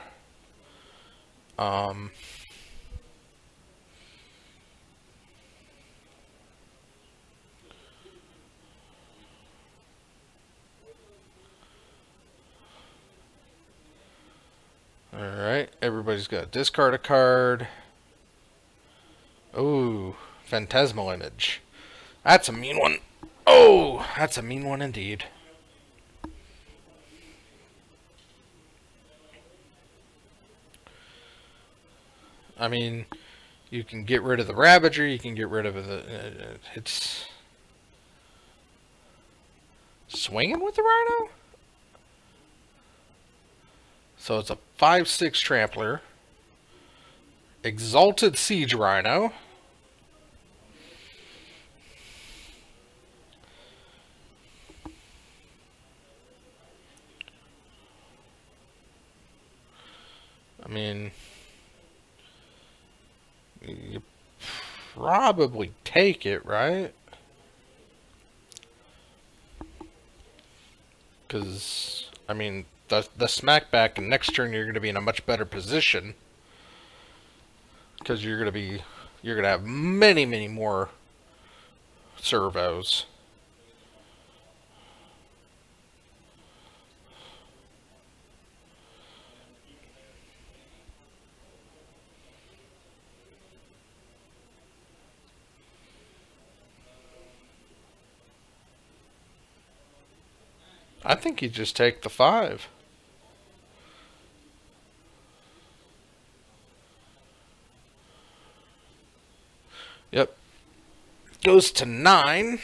Alright, everybody's got to discard a card. Ooh, Phantasmal Image. That's a mean one. Oh, that's a mean one indeed. I mean, you can get rid of the Ravager, you can get rid of the... it's... Swinging with the Rhino? So it's a 5/6 Trampler. Exalted Siege Rhino. I mean, you probably take it, right? Because, I mean, the smackback, and next turn you're going to be in a much better position. Because you're going to have many more servos. I think you just take the 5. Yep. Goes to 9.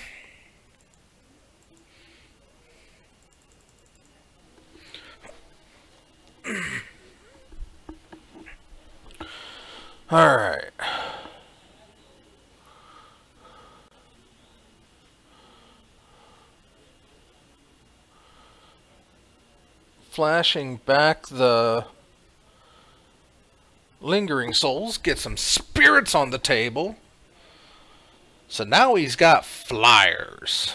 All right. Flashing back the Lingering Souls, get some spirits on the table. So now he's got flyers.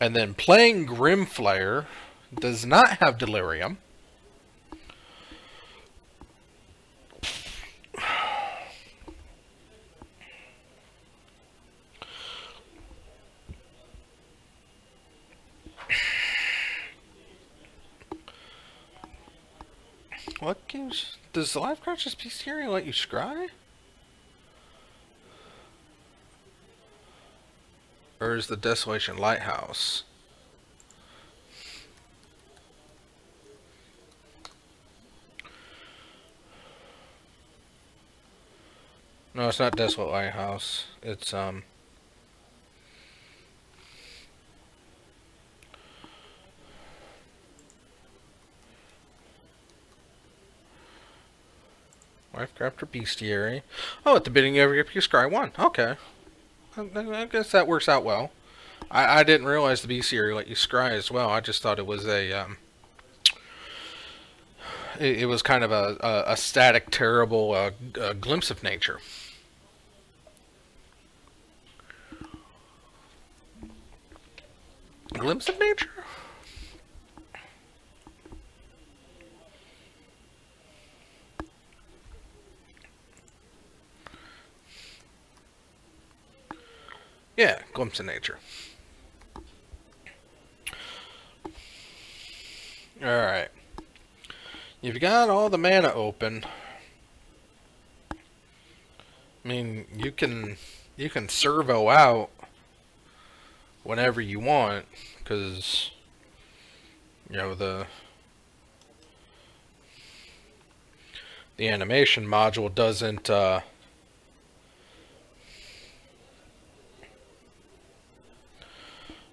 And then playing Grimflayer does not have Delirium. What gives... Does the Life Crunch's Bestiary let you scry? Or is the Desolation Lighthouse? No, it's not Desolate Lighthouse. It's, Lifecrafter Bestiary. Oh, at the bidding of your scry 1. Okay. I guess that works out well. I didn't realize the Bestiary let you scry as well. I just thought it was a, it was kind of a static, terrible glimpse of nature. Glimpse of nature? Yeah, glimpse of nature. Alright. You've got all the mana open. I mean, you can servo out whenever you want, because, you know, the animation module doesn't,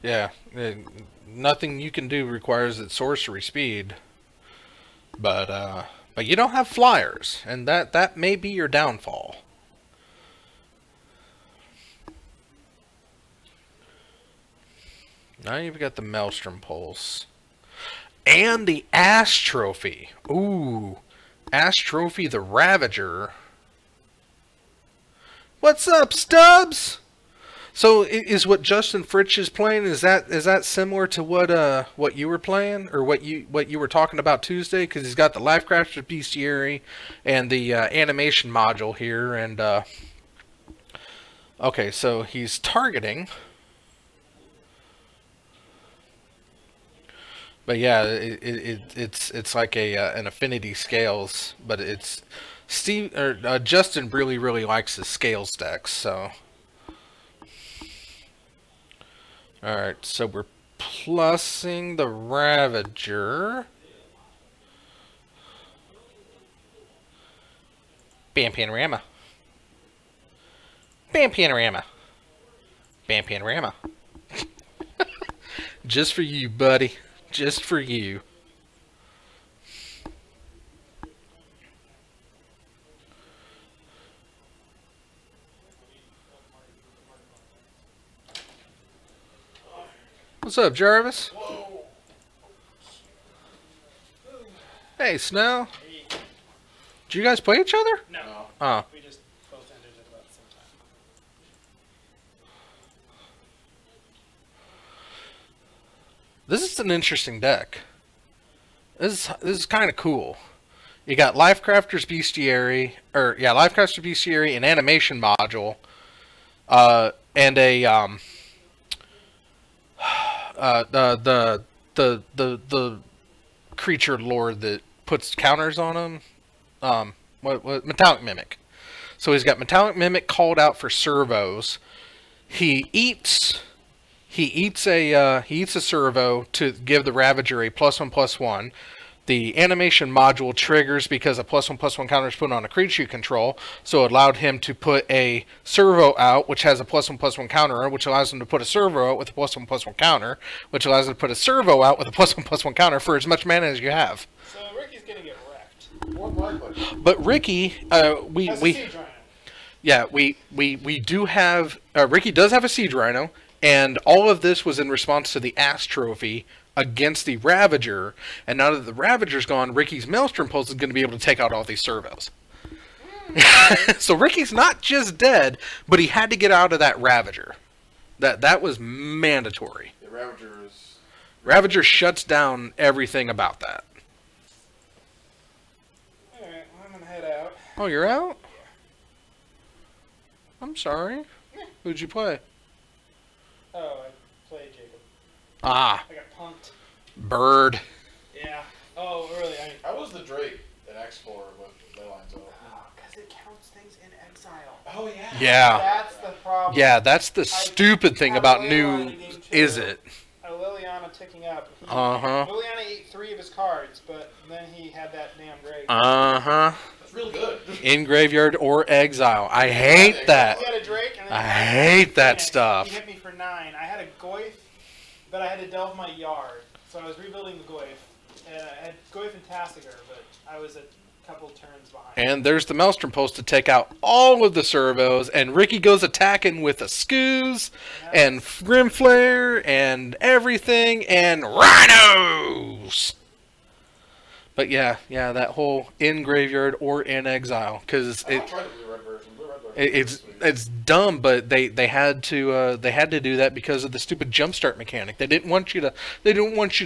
yeah, nothing you can do requires its sorcery speed, but you don't have flyers, and that may be your downfall. Now you've got the Maelstrom Pulse. And the Ass Trophy. Ooh. Ass Trophy the Ravager. What's up, Stubbs? So is what Justin Fritsch is playing, is that similar to what you were playing, or what you were talking about Tuesday? Because he's got the Lifecrafter Bestiary and the animation module here, and okay, so he's targeting. But yeah, it's like an affinity scales, but it's Justin really likes his scales decks, so. Alright, so we're plussing the Ravager. Bam Panorama. Bam Panorama. Bam Panorama. Just for you, buddy. Just for you. What's up, Jarvis? Whoa. Hey, Snow. Did you guys play each other? No. Oh. We just both ended at about the same time. This is an interesting deck. This is kind of cool. You got Lifecrafter's Bestiary, Lifecrafter's Bestiary, an animation module, and a the creature lord that puts counters on him. What Metallic Mimic. So he's got Metallic Mimic called out for servos. He eats a servo to give the Ravager a +1/+1. The animation module triggers because a +1/+1 counter is put on a creature you control, so it allowed him to put a servo out, which has a +1/+1 counter, which allows him to put a servo out with a +1/+1 counter, which allows him to put a servo out with a +1/+1 counter for as much mana as you have. So Ricky's gonna get wrecked. But Ricky, That's a Siege Rhino. yeah, we do have Ricky does have a Siege Rhino, and all of this was in response to the Ass Trophy against the Ravager, and now that the Ravager's gone, Ricky's Maelstrom Pulse is going to be able to take out all these servos. So Ricky's not just dead, but he had to get out of that Ravager. That was mandatory. The Ravager shuts down everything about that. Alright, well, I'm gonna head out. Oh, you're out? I'm sorry. Who'd you play? Oh, I played Jacob. Ah, I got punked. Bird. Yeah. Oh, really? How was the Drake in Explorer with ley lines up? Because it counts things in exile. Oh yeah. Yeah. That's the problem. Yeah, that's the stupid thing have about Leyline new, in game 2. is it? Liliana ticking up. Uh-huh. Liliana ate 3 of his cards, but then he had that damn Drake. Uh-huh. That's real good. In graveyard or exile. I hate that. He had a Drake, and then I he had hate that Phoenix. stuff. He hit me for 9. I had a Goyf, but I had to delve my yard, so I was rebuilding the Goyf. And I had Goyf and Tassiger, but I was a couple turns behind. And there's the Maelstrom Pulse to take out all of the servos, and Ricky goes attacking with a Skoos, and Grimflare, and everything, and Rhinos! But yeah, that whole in graveyard or in exile, because I tried the Blue Red version. Blue Red version. it's dumb, but they had to do that because of the stupid jumpstart mechanic. They didn't want you to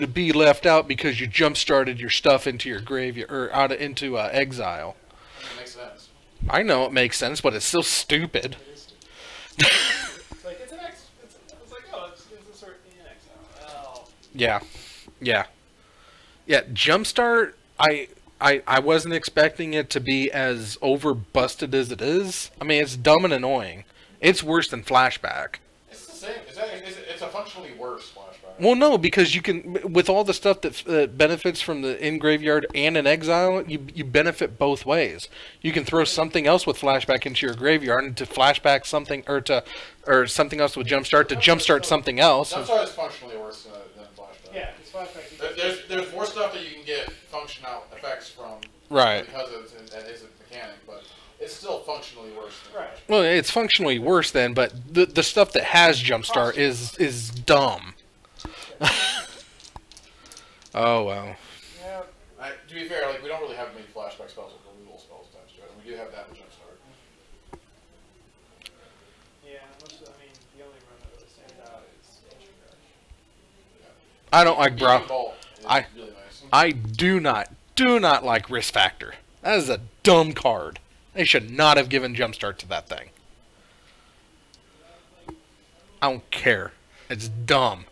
be left out because you jump started your stuff into your graveyard or into exile. It makes sense. I know it makes sense, but it's still stupid. It's like, it's an X. It's like, oh, it's a sort in exile. Oh. Yeah. Jumpstart. I wasn't expecting it to be as over busted as it is. I mean, it's dumb and annoying. It's worse than Flashback. It's the same. It's a functionally worse flashback. Well, no, because you can, with all the stuff that benefits from the in graveyard and in exile, you benefit both ways. You can throw something else with Flashback into your graveyard and to flashback something, or something else with Jumpstart to jumpstart something else. Jumpstart is functionally worse than flashback. Yeah, it's flashback. There's more stuff that you can get functional effects from. Right. Because it's a mechanic, but it's still functionally worse. Than Right. Well, it's functionally worse then, but the stuff that has Jumpstart is dumb. Oh, well. Yep. To be fair, like we don't really have many flashback spells or removal spells attached to it. And we do have that in Jumpstart. Yeah, I mean, the only run that really stands out is Ancient Rush. I don't like Beacon Bro. Bolt is I- really nice. I do not like Risk Factor. That is a dumb card. They should not have given Jumpstart to that thing. I don't care. It's dumb.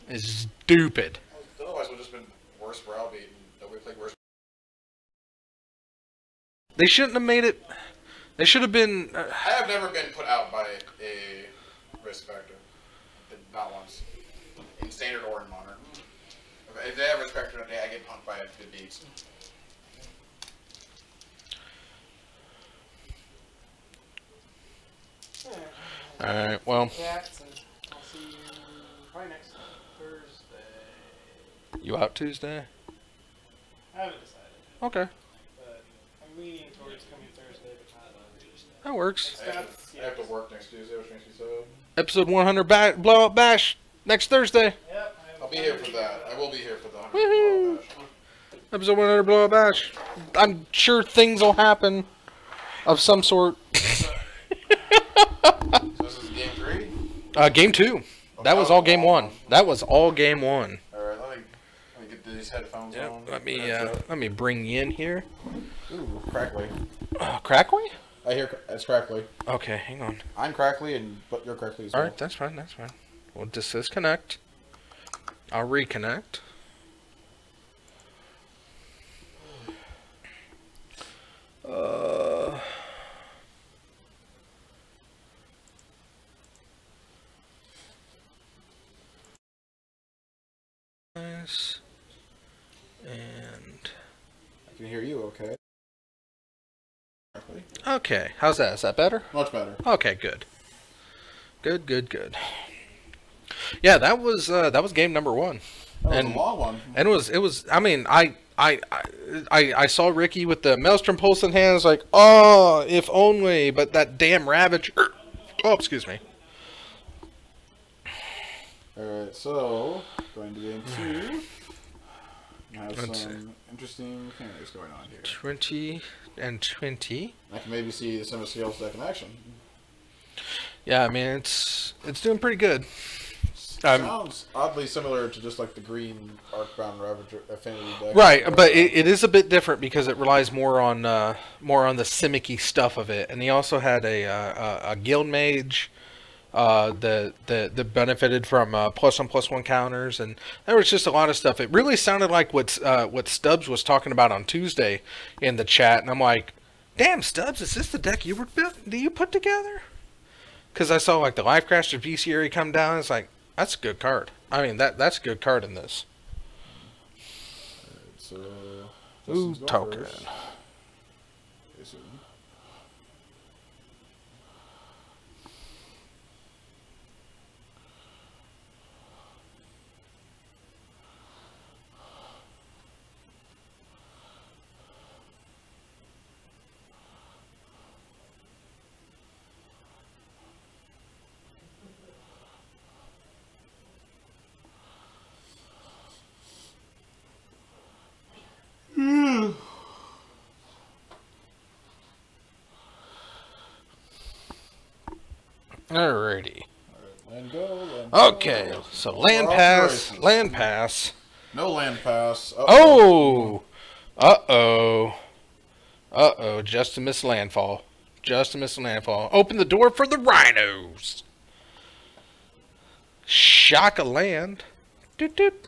It's stupid. Otherwise, we've just been worse browbeat and nobody played worse. They shouldn't have made it. They should have been. I have never been put out by a Risk Factor. Not once. In Standard or in Modern. If they have Risk Factor today, I get punked by it. Good beats. Alright, well, Cats, and I'll see you probably next Thursday. you out Tuesday? I haven't decided, Okay, but I'm leaning towards coming Thursday, but not Tuesday. that works. I have to work next Tuesday, which makes me sad. Episode 100 Blowout Bash next Thursday. Yep. I'll be here for that. I will be here for the 100th Woohoo! Bash. Episode 100 Blowout Bash. I'm sure things will happen of some sort. So this is game 3? Game 2. That was all game 1. That was all game 1. Alright, let me get these headphones on. Let me bring you in here. Ooh, crackly. Crackway? I hear it's crackly. Okay, hang on. I'm crackly, but you're crackly as well. Alright, that's fine, that's fine. We'll disconnect. I'll reconnect. Nice. And I can hear you okay. Crackly. okay, how's that? Is that better? Much better. Okay, good. Good. Yeah, that was game number 1. That was And- a long one. And it was. I mean, I saw Ricky with the Maelstrom Pulse in hand. I was like, oh, if only. But that damn Ravager. Oh, excuse me. Alright, so going to game 2. I have Let's some interesting mechanics going on here. 20 and 20. I can maybe see the Sim Scales deck in action. Yeah, I mean it's doing pretty good. Sounds oddly similar to just like the green Arcbound Ravager Affinity deck. Right, but it is a bit different because it relies more on the Simic-y stuff of it, and he also had a Guild Mage that benefited from +1/+1 counters, and there was just a lot of stuff. It really sounded like what Stubbs was talking about on Tuesday in the chat, and I'm like, damn, Stubbs, is this the deck you put together? Because I saw like the Life Crafter Bestiary come down, it's like, that's a good card. I mean, that's a good card in this. So, Ooh, Justin's going token. first. Jason. Alrighty. Land go. Land Okay, go. so land We're off pass, to races. land pass. No land pass. Oh! Uh-oh, just a missed landfall. Just a missed landfall. Open the door for the rhinos! Shock a land. Doot doot.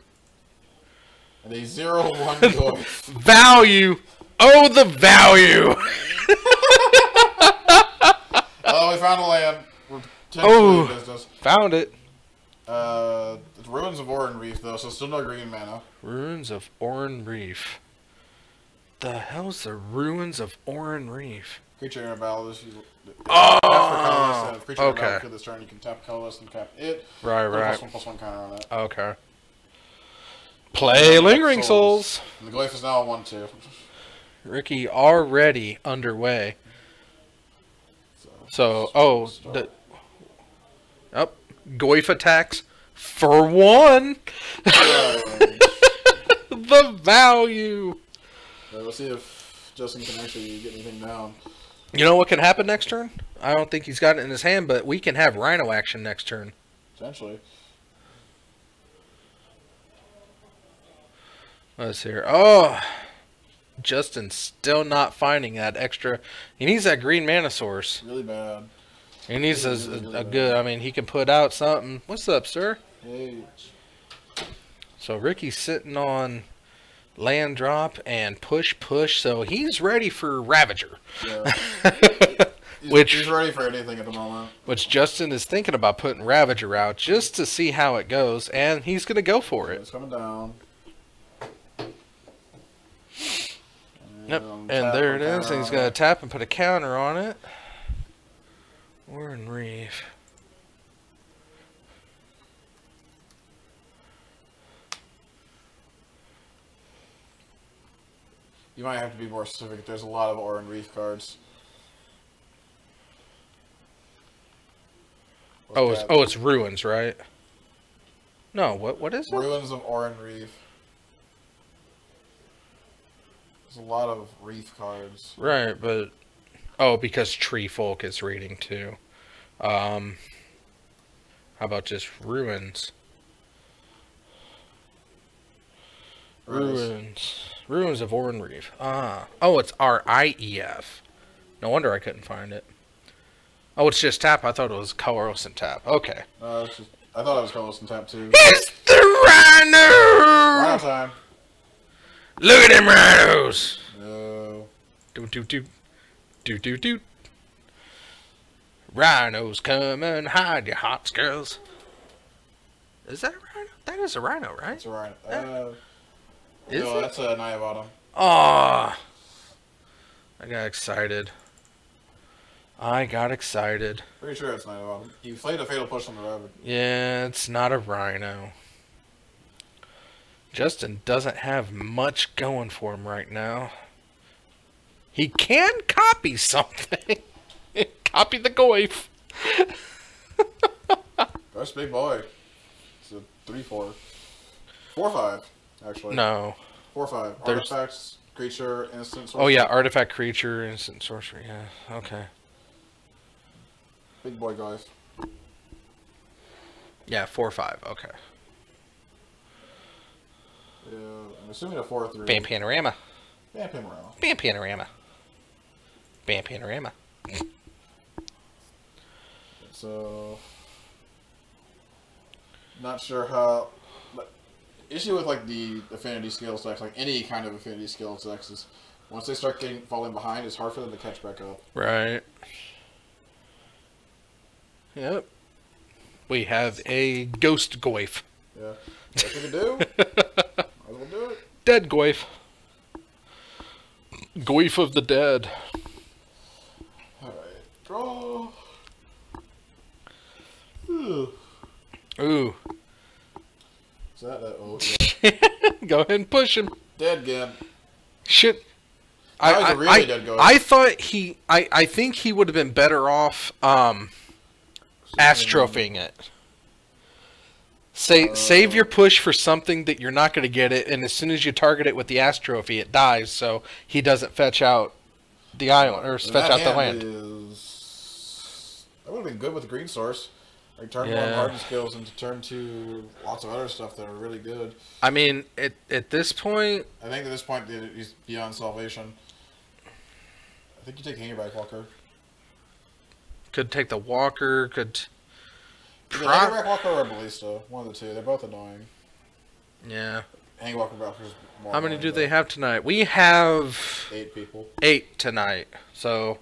And a 0/1 goal. Value! Oh, the value! Oh, we found a land. We're Oh. technically in business. Found it. It's Ruins of Orin Reef, though, so still no green mana. Ruins of Orin Reef. The hell's the Ruins of Orin Reef? Creature in a battle. This Oh, after colorless, creature in a okay. battle this turn, you can tap colorless and tap it. Right, Put a right. +1/+1 counter on it. Okay. Play Lingering Souls. And the Glyph is now a 1/2. Ricky already underway. So, oh, the Goyf attacks for 1. The value. Let's see if Justin can actually get anything down. You know what can happen next turn? I don't think he's got it in his hand, but we can have Rhino action next turn. Potentially. Let's hear. Oh, Justin's still not finding that extra. He needs that green mana source. Really bad. He needs Really a bad. good. I mean, he can put out something. What's up, sir? Hey. So Ricky's sitting on land drop and push. So he's ready for Ravager. Yeah. Which- he's ready for anything at the moment. Which Justin is thinking about putting Ravager out just to see how it goes, and he's going to go for it. It's coming down. Yep, tap and there it or is. counter And he's on going to it. tap and put a counter on it. Warren Reeve. You might have to be more specific. There's a lot of Orin Reef cards. What's that? It's Ruins, right? No, what is it? Ruins of Orin Reef. There's a lot of Reef cards. Right, but because Tree Folk is reading too. How about just Ruins? Ruins of Orin Reef. It's R-I-E-F. No wonder I couldn't find it. Oh, it's just tap. I thought it was colorless and tap. Okay. It's just, I thought it was colorless and tap too. It's the Rhino! Rhino time. Look at them rhinos! No. Do. Rhinos come and hide your hots, girls. Is that a rhino? That is a rhino, right? That's a rhino. Is No, it? that's a Knight of Autumn. Aw. I got excited. Pretty sure it's Knight of Autumn. You played a Fatal Push on the Rabbit. Yeah, it's not a rhino. Justin doesn't have much going for him right now. He can copy something. Copy the Goif. That's a big boy. It's a 3/4. 4/5, actually. No. 4/5. There's- Artifacts, creature, instant source. Oh yeah, artifact, creature, instant sorcery. Yeah, okay. Big boy guys. Yeah, 4/5. Okay. Yeah, I'm assuming a 4/3. Bam panorama. Bam panorama. Bam panorama. Bam panorama. So, not sure how. But issue with like the affinity skills decks, like any kind of affinity skills decks, is once they start falling behind, it's hard for them to catch back up. Right. Yep. We have a ghost Goif. Yeah, what you can do? Might as well do it. Dead Goif. Goif of the dead. All right, draw. Ooh. Ooh. Is that oh yeah. Go ahead and push him. Dead again? Shit. That was a really dead Goif. I thought I think he would have been better off astrophying it. Save your push for something that you're not going to get it, and as soon as you target it with the astrophy, it dies, so he doesn't fetch out the island or fetch out the land. That would have been good with the green source. Like turn one hardened skills into turn two lots of other stuff that are really good. I mean, at this point, I think at this point he's beyond salvation. I think you take Hangback Walker. could take the walker, could. Either Hangback Walker or Ballista, one of the two. They're both annoying. Yeah. Hangback Walker's more. How many annoying, do but they have tonight? We have 8 people. 8 tonight. So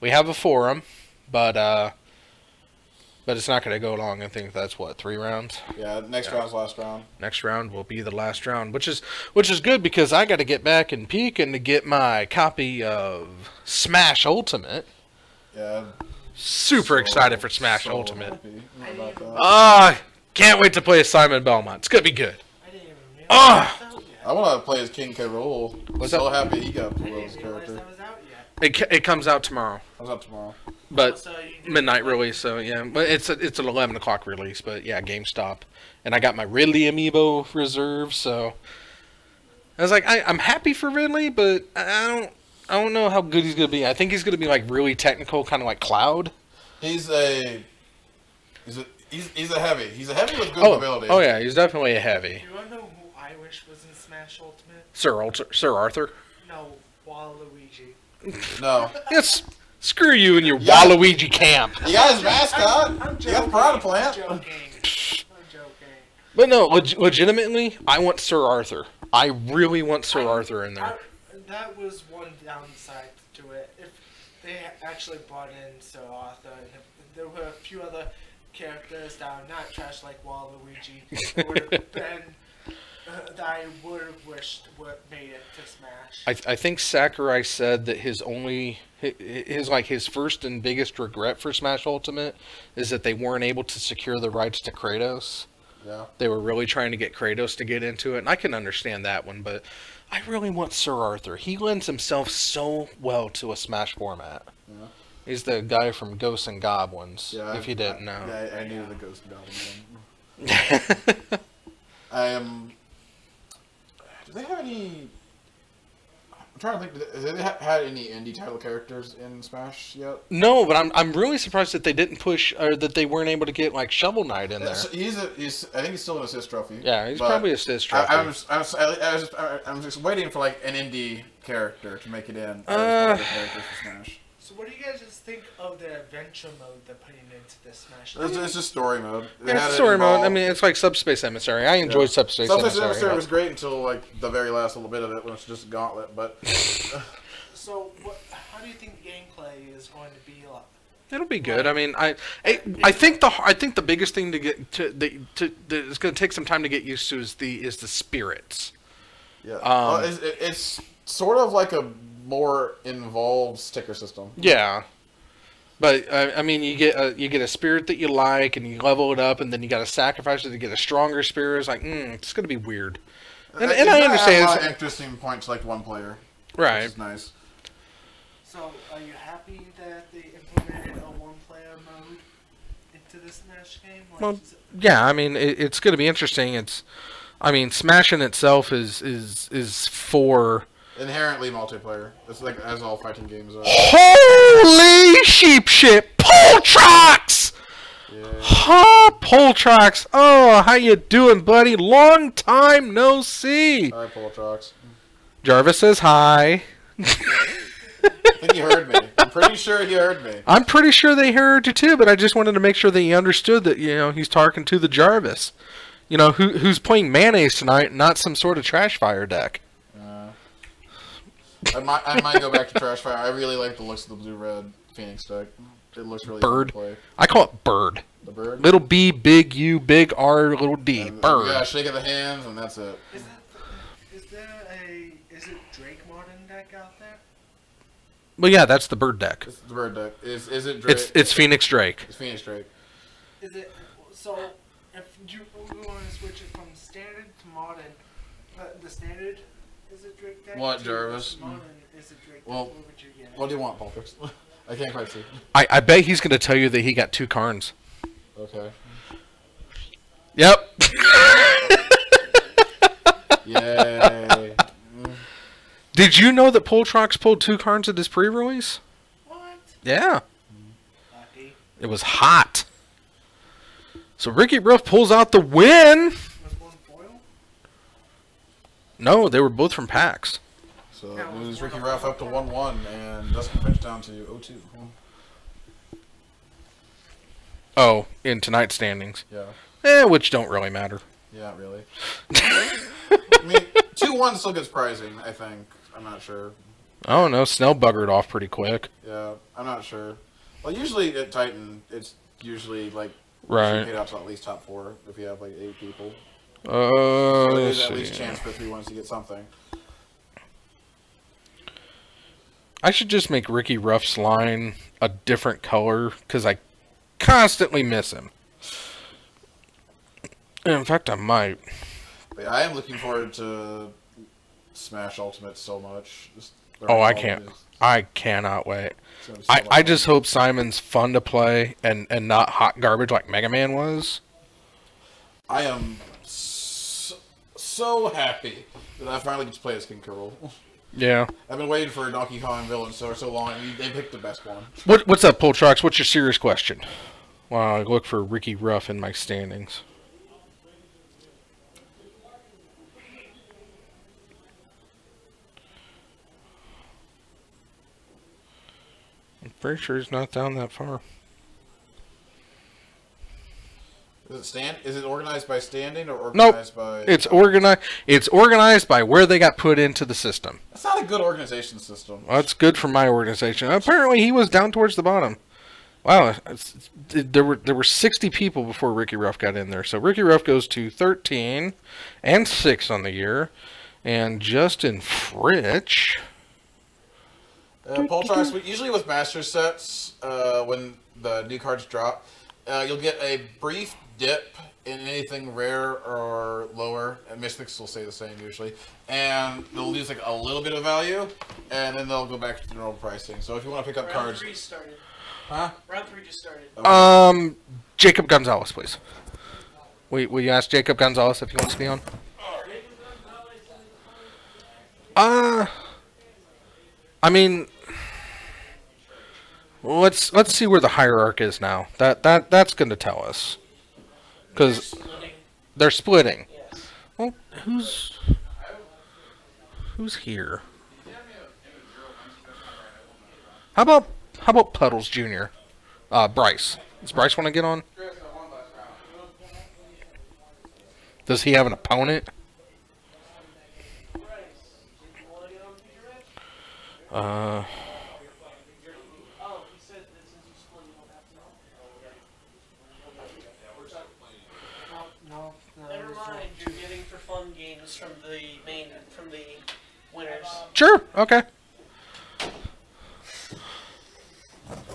we have a forum, but it's not going to go long. I think that's what, 3 rounds. Yeah, next round's last round. Next round will be the last round, which is good because I got to get back and peek and to get my copy of Smash Ultimate. Yeah. Super excited for Smash Ultimate. Happy about that. Can't wait to play as Simon Belmont. It's gonna be good. I didn't even realize Ah! that was out yet. I want to play as King K. Rool. What's so up? happy he got I Will's didn't realize character. that was out yet. It comes out tomorrow, Comes out tomorrow. but So you did- midnight release. So yeah, but it's an 11 o'clock release. But yeah, GameStop, and I got my Ridley amiibo reserved. So I was like, I'm happy for Ridley, but I don't know how good he's gonna be. I think he's gonna be like really technical, kind of like Cloud. He's a heavy. He's a heavy with good ability. Oh yeah, he's definitely a heavy. You wanna know who I wish was in Smash Ultimate? Sir Arthur. No, Waluigi. No. Yes. Screw you and your Yeah. Waluigi camp. You got his mascot. I'm You got joking. the Piranha Plant. I'm joking. But no, legitimately, I want Sir Arthur. I really want Sir Arthur in there. That was one downside to it. If they actually brought in Sir Arthur, and if there were a few other characters that are not trash like Waluigi, it would have been that I would have wished would made it to Smash. I think Sakurai said that his first and biggest regret for Smash Ultimate is that they weren't able to secure the rights to Kratos. Yeah. They were really trying to get Kratos to get into it, and I can understand that one, but I really want Sir Arthur. He lends himself so well to a Smash format. Yeah. He's the guy from Ghosts and Goblins, Yeah, if you didn't know. Yeah, I knew the Ghost and Goblin one. I am. Do they have any? I'm trying to think. Have they had any indie title characters in Smash yet? No, but I'm really surprised that they didn't push, or that they weren't able to get like Shovel Knight in there. So he's I think he's still an assist trophy. Yeah, he's but probably assist trophy. I'm just waiting for like an indie character to make it in. As one of the characters for Smash. So what do you guys just think of the adventure mode they're putting into this Smash? It's just story mode. They Yeah, had it's it story mode. I involved. mean, it's like Subspace Emissary. I enjoyed Subspace Subspace Emissary. was great until like the very last little bit of it when it's just a gauntlet. But So how do you think gameplay is going to be like? It'll be good. I mean, I think the biggest thing to get that it's going to take some time to get used to is the spirits. yeah, well, it's sort of like a more involved sticker system. Yeah. But I mean, you get a spirit that you like, and you level it up, and then you got to sacrifice it to get a stronger spirit. It's like, it's gonna be weird. And I understand. A lot of interesting points like one player, Right. which is nice. So are you happy that they implemented a one-player mode into the Smash game? Like, Well, yeah. I mean, it's gonna be interesting. I mean, Smash in itself is for. Inherently multiplayer. It's like as all fighting games are. Holy sheep shit! Poltrox! Yeah. Ha! Poltrox! Oh, how you doing, buddy? Long time no see! Hi, Poltrox. Jarvis says hi. I think he heard me. I'm pretty sure he heard me. I'm pretty sure they heard you too, but I just wanted to make sure that he understood that, he's talking to the Jarvis. Who's playing mayonnaise tonight, not some sort of trash fire deck. I might go back to Trashfire. I really like the looks of the blue-red Phoenix deck. It looks really Bird. fun to play. I call it Bird. The bird? Little B, big U, big R, little D. Bird. Yeah, shake of the hands, and that's it. is it Drake modern deck out there? Well, yeah, that's the Bird deck. It's the bird deck. Is it Drake? It's Phoenix Drake. It's Phoenix Drake. Is it so? If you want to switch it from standard to modern, the standard is it Drake deck? What, to Jarvis? Modern is it Drake Well, deck? What would you get? What do you want, Poltrix? I can't quite see. I bet he's going to tell you that he got 2 Karns. Okay. Yep. Yay. Did you know that Poltrox pulled 2 Karns at his pre-release? What? Yeah. Lucky. It was hot. So Ricky Ruff pulls out the win. Was one foil? No, they were both from PAX. So it moves Ricky Ruff up to 1-1, and Dustin Finch down to 0-2. Oh, in tonight's standings. Yeah. Which don't really matter. Yeah, really. I mean, 2-1 still gets prizing, I think. I'm not sure. Oh no, Snell buggered off pretty quick. Yeah, I'm not sure. Well, usually at Titan, it's usually like Right. paid out to at least top 4 if you have like 8 people. Oh, So there's at least chance for 3-1s to get something. I should just make Ricky Ruff's line a different color because I constantly miss him. In fact, I might. But yeah, I am looking forward to Smash Ultimate so much. Oh, I can't. I cannot wait. It's gonna be so much I fun. just hope Simon's fun to play and not hot garbage like Mega Man was. I am so so happy that I finally get to play as King K. Yeah. I've been waiting for a Donkey Kong villain so long, and they picked the best one. What's up, Poltrox? What's your serious question? Wow, I look for Ricky Ruff in my standings. I'm pretty sure he's not down that far. Is it organized by standing or Nope. organized by? It's organized. It's organized by where they got put into the system. That's not a good organization system. Well, that's good for my organization. Apparently, he was down towards the bottom. Wow, there were 60 people before Ricky Ruff got in there. So Ricky Ruff goes to 13 and 6 on the year, and Justin Fritch. Poltrox, usually with master sets, when the new cards drop, you'll get a brief dip in anything rare or lower, and Mystics will stay the same usually, and they'll lose like a little bit of value, and then they'll go back to the normal pricing. So if you want to pick up Round cards, 3 started. huh? Round 3 just started. Jacob Gonzalez, please. Will you ask Jacob Gonzalez if he wants to be on? I mean, let's see where the hierarchy is now. That's going to tell us, because they're splitting. Yes. Well, who's here? How about Puddles Jr.? Bryce. Does Bryce want to get on? Does he have an opponent? No, Never mind, you're getting for fun games from the winners. Sure. Okay.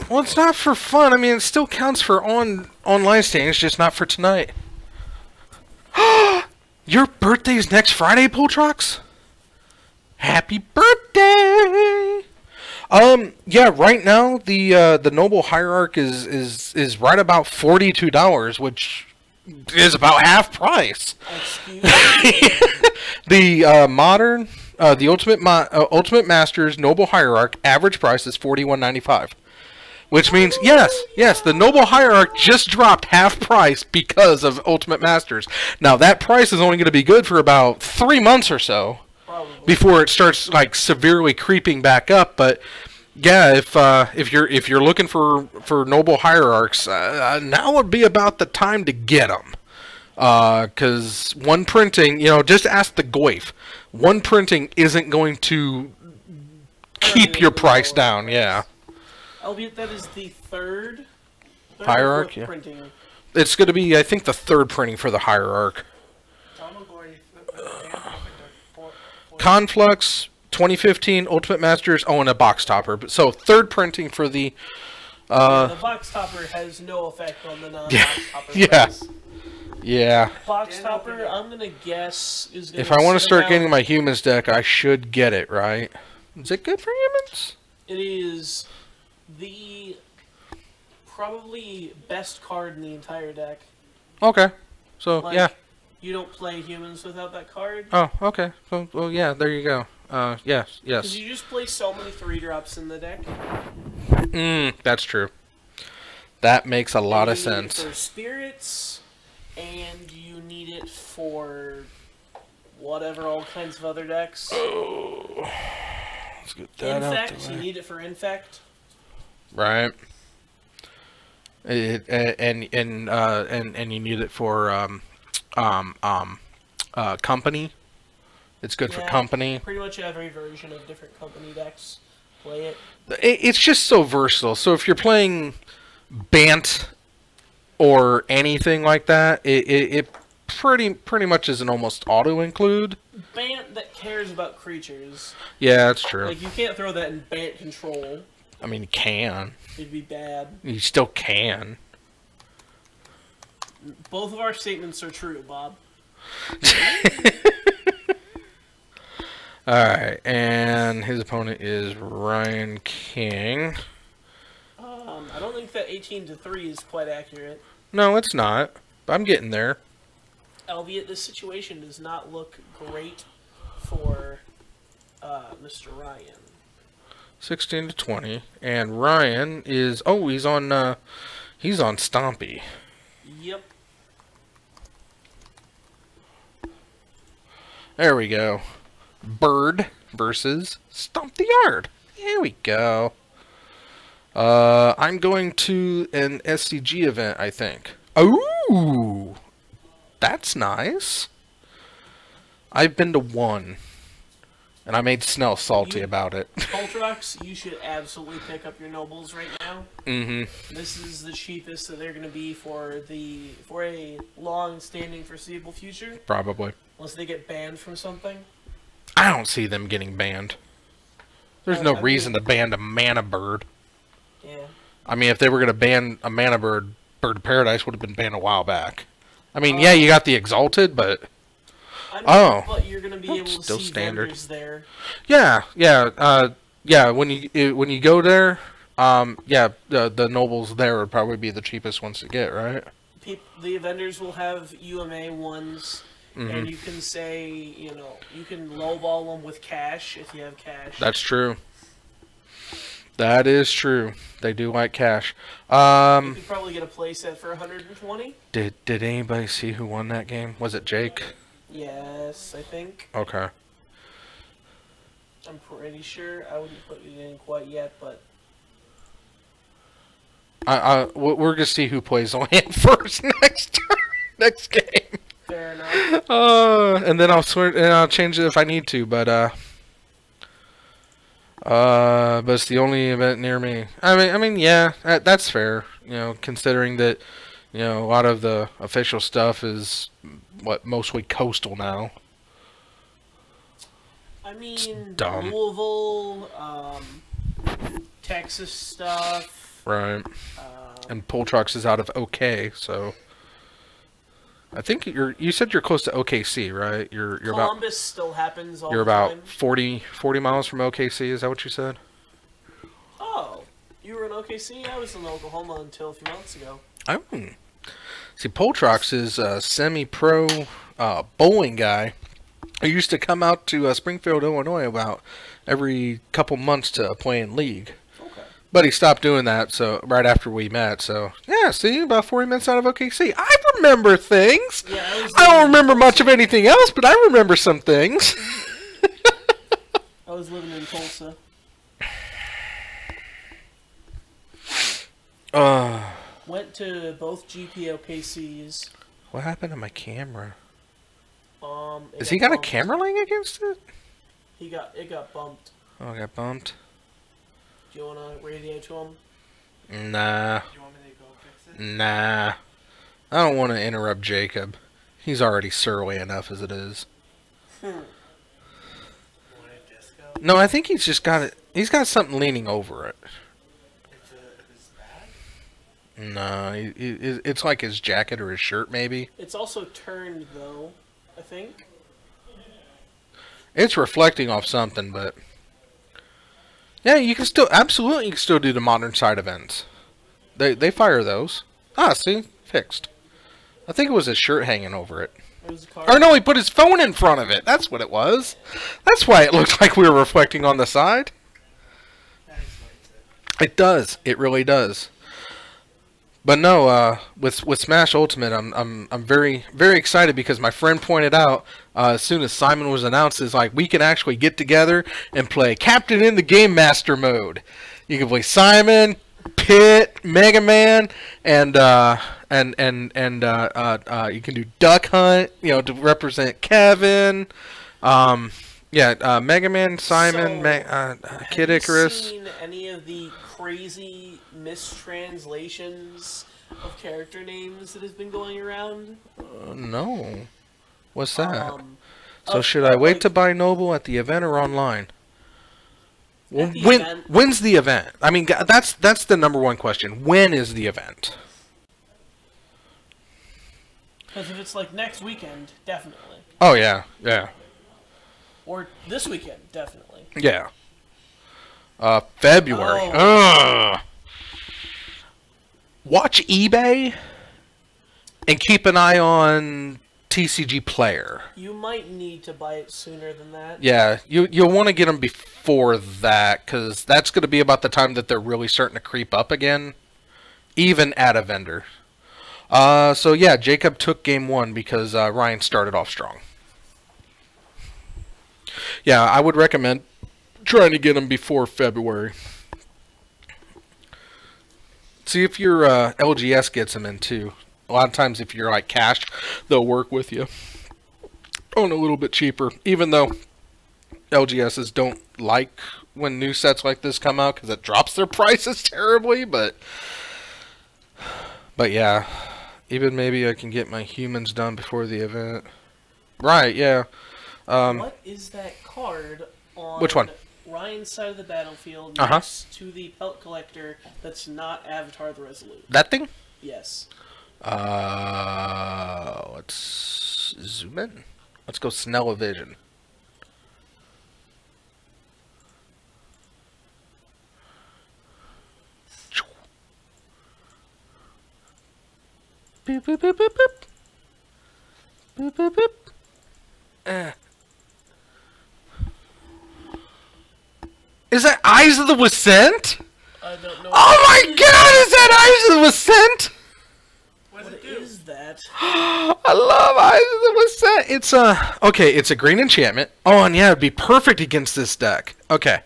Well, it's not for fun. I mean, it still counts for online standings, just not for tonight. Your birthday's next Friday, Poltrox? Happy birthday! Yeah, right now the Noble Hierarch is right about $42, which is about half price. Excuse me. The modern, the Ultimate Masters Noble Hierarch average price is $41.95. Which means, yes, the Noble Hierarch just dropped half price because of Ultimate Masters. Now, that price is only going to be good for about 3 months or so before it starts, like, severely creeping back up. But, yeah, if you're looking for Noble Hierarchs, now would be about the time to get them. Because one printing, just ask the Goyf. One printing isn't going to keep your price down, yeah. Albeit that is the third Hierarch, or fourth yeah. printing. It's going to be, I think, the third printing for the Hierarch. Conflux, 2015, Ultimate Masters, and a box topper. So, third printing for the... The box topper has no effect on the non-box topper yeah. price. Yeah. Box topper, I'm going to guess, is going If I want to start getting my humans deck, I should get it, right? Is it good for humans? It is the probably best card in the entire deck. Okay. So, Like, yeah. You don't play humans without that card. Oh, okay. So, well, yeah, there you go. Yes. Because you just play so many 3-drops in the deck. That's true. That makes a lot of You need it sense. for spirits, and you need it for whatever, all kinds of other decks. Oh. Let's get that out Infect, the you way. need it for Infect. Right. And you need it for company. It's good for Yeah, company. Pretty much every version of different company decks play it. It's just so versatile. So if you're playing Bant or anything like that, it pretty much is an almost auto include. Bant that cares about creatures. Yeah, that's true. Like, you can't throw that in Bant control. I mean, you can. It'd be bad. You still can. Both of our statements are true, Bob. Alright, and his opponent is Ryan King. I don't think that 18-3 is quite accurate. No, it's not. But I'm getting there. albeit this situation does not look great for Mr. Ryan. 16 to 20, and Ryan is he's on Stompy. Yep. There we go. Bird versus Stomp the Yard. Here we go. I'm going to an SCG event, I think. Ooh, that's nice. I've been to one, and I made Snell salty about it. Poltrox, you should absolutely pick up your nobles right now. Mm-hmm. This is the cheapest that they're going to be for a long-standing foreseeable future, Probably. unless they get banned from something. I don't see them getting banned. There's no reason to ban a mana bird. Yeah. I mean, if they were going to ban a mana bird, Bird of Paradise would have been banned a while back. I mean, yeah, you got the Exalted, but... I mean, Oh. but you're going to be able to Still see standard. vendors there. Yeah, yeah, when you go there, the nobles there would probably be the cheapest ones to get, right? The vendors will have UMA ones, Mm-hmm. and you can say, you can lowball them with cash if you have cash. That's true. That is true. They do like cash. You could probably get a playset for 120. Did anybody see who won that game? Was it Jake? Yes, I think. Okay. I'm pretty sure. I wouldn't put it in quite yet, but We're gonna see who plays land first next game. fair enough. And then I'll change it if I need to, but it's the only event near me. I mean, yeah, that's fair. Considering that, a lot of the official stuff is mostly coastal now. I mean, dumb. Louisville, Texas stuff. Right. And Poltrox is out of OK, so I think you said you're close to OKC, right? You're Columbus still happens all you're the about time. 40 miles from OKC. Is that what you said? Oh, you were in OKC? I was in Oklahoma until a few months ago. Oh. See, Poltrox is a semi-pro bowling guy who used to come out to Springfield, Illinois about every couple months to play in league. Okay. But he stopped doing that right after we met. So, yeah, see, about 40 minutes out of OKC. I remember things. Yeah, I don't remember much of anything else, but I remember some things. I was living in Tulsa. Went to both GPOKCs. What happened to my camera? It Has he got a bumped. camera laying against it? It got bumped. Oh, it got bumped? Do you want to radio to him? Nah. You want me to go fix it? Nah. I don't want to interrupt Jacob. He's already surly enough as it is. Want a disco? No, I think he's just got it. He's got something leaning over it. It's bad? No, it's like his jacket or his shirt, maybe. It's also turned, though, I think. It's reflecting off something, but yeah, you can still do the modern side events. They fire those. Ah, see, fixed. I think it was his shirt hanging over it. It was a car. Or no, he put his phone in front of it. That's what it was. That's why it looked like we were reflecting on the side. That explains it. It does. It really does. But no, with Smash Ultimate, I'm very very excited because my friend pointed out as soon as Simon was announced, is like we can actually get together and play Captain in the Game Master mode. You can play Simon, Pit, Mega Man, and you can do Duck Hunt, to represent Kevin. Mega Man, Simon, Kid Icarus. Have you seen any of the crazy mistranslations of character names that has been going around? No. What's that? So of- should I wait like- to buy Noble at the event or online? Well, At the event. when's the event? I mean, that's the number one question. When is the event? Because if it's like next weekend, definitely. Oh yeah, yeah, Or this weekend, definitely. yeah. February. Oh. Ugh. Watch eBay and keep an eye on TCG Player. You might need to buy it sooner than that. Yeah, you'll want to get them before that, because that's going to be about the time that they're really starting to creep up again, even at a vendor. So yeah, Jacob took game 1 because Ryan started off strong. Yeah, I would recommend trying to get them before February. See if your LGS gets them in too. A lot of times if you're like cash, they'll work with you on a little bit cheaper. Even though LGSs don't like when new sets like this come out because it drops their prices terribly. But yeah, even maybe I can get my humans done before the event. Right, yeah. What is that card on Which one? Ryan's side of the battlefield Uh-huh. next to the Pelt Collector that's not Avatar the Resolute? That thing? Yes. Let's zoom in. Let's go Snell-O-Vision. Boop, boop, boop, boop, boop. Boop, boop, boop. Is that Eyes of the Wascent? I don't know. Oh my god, is that Eyes of the Wascent? What What is that? I love Eyes of the Wascent. It's okay, it's a green enchantment. Oh, and yeah, it'd be perfect against this deck. Okay.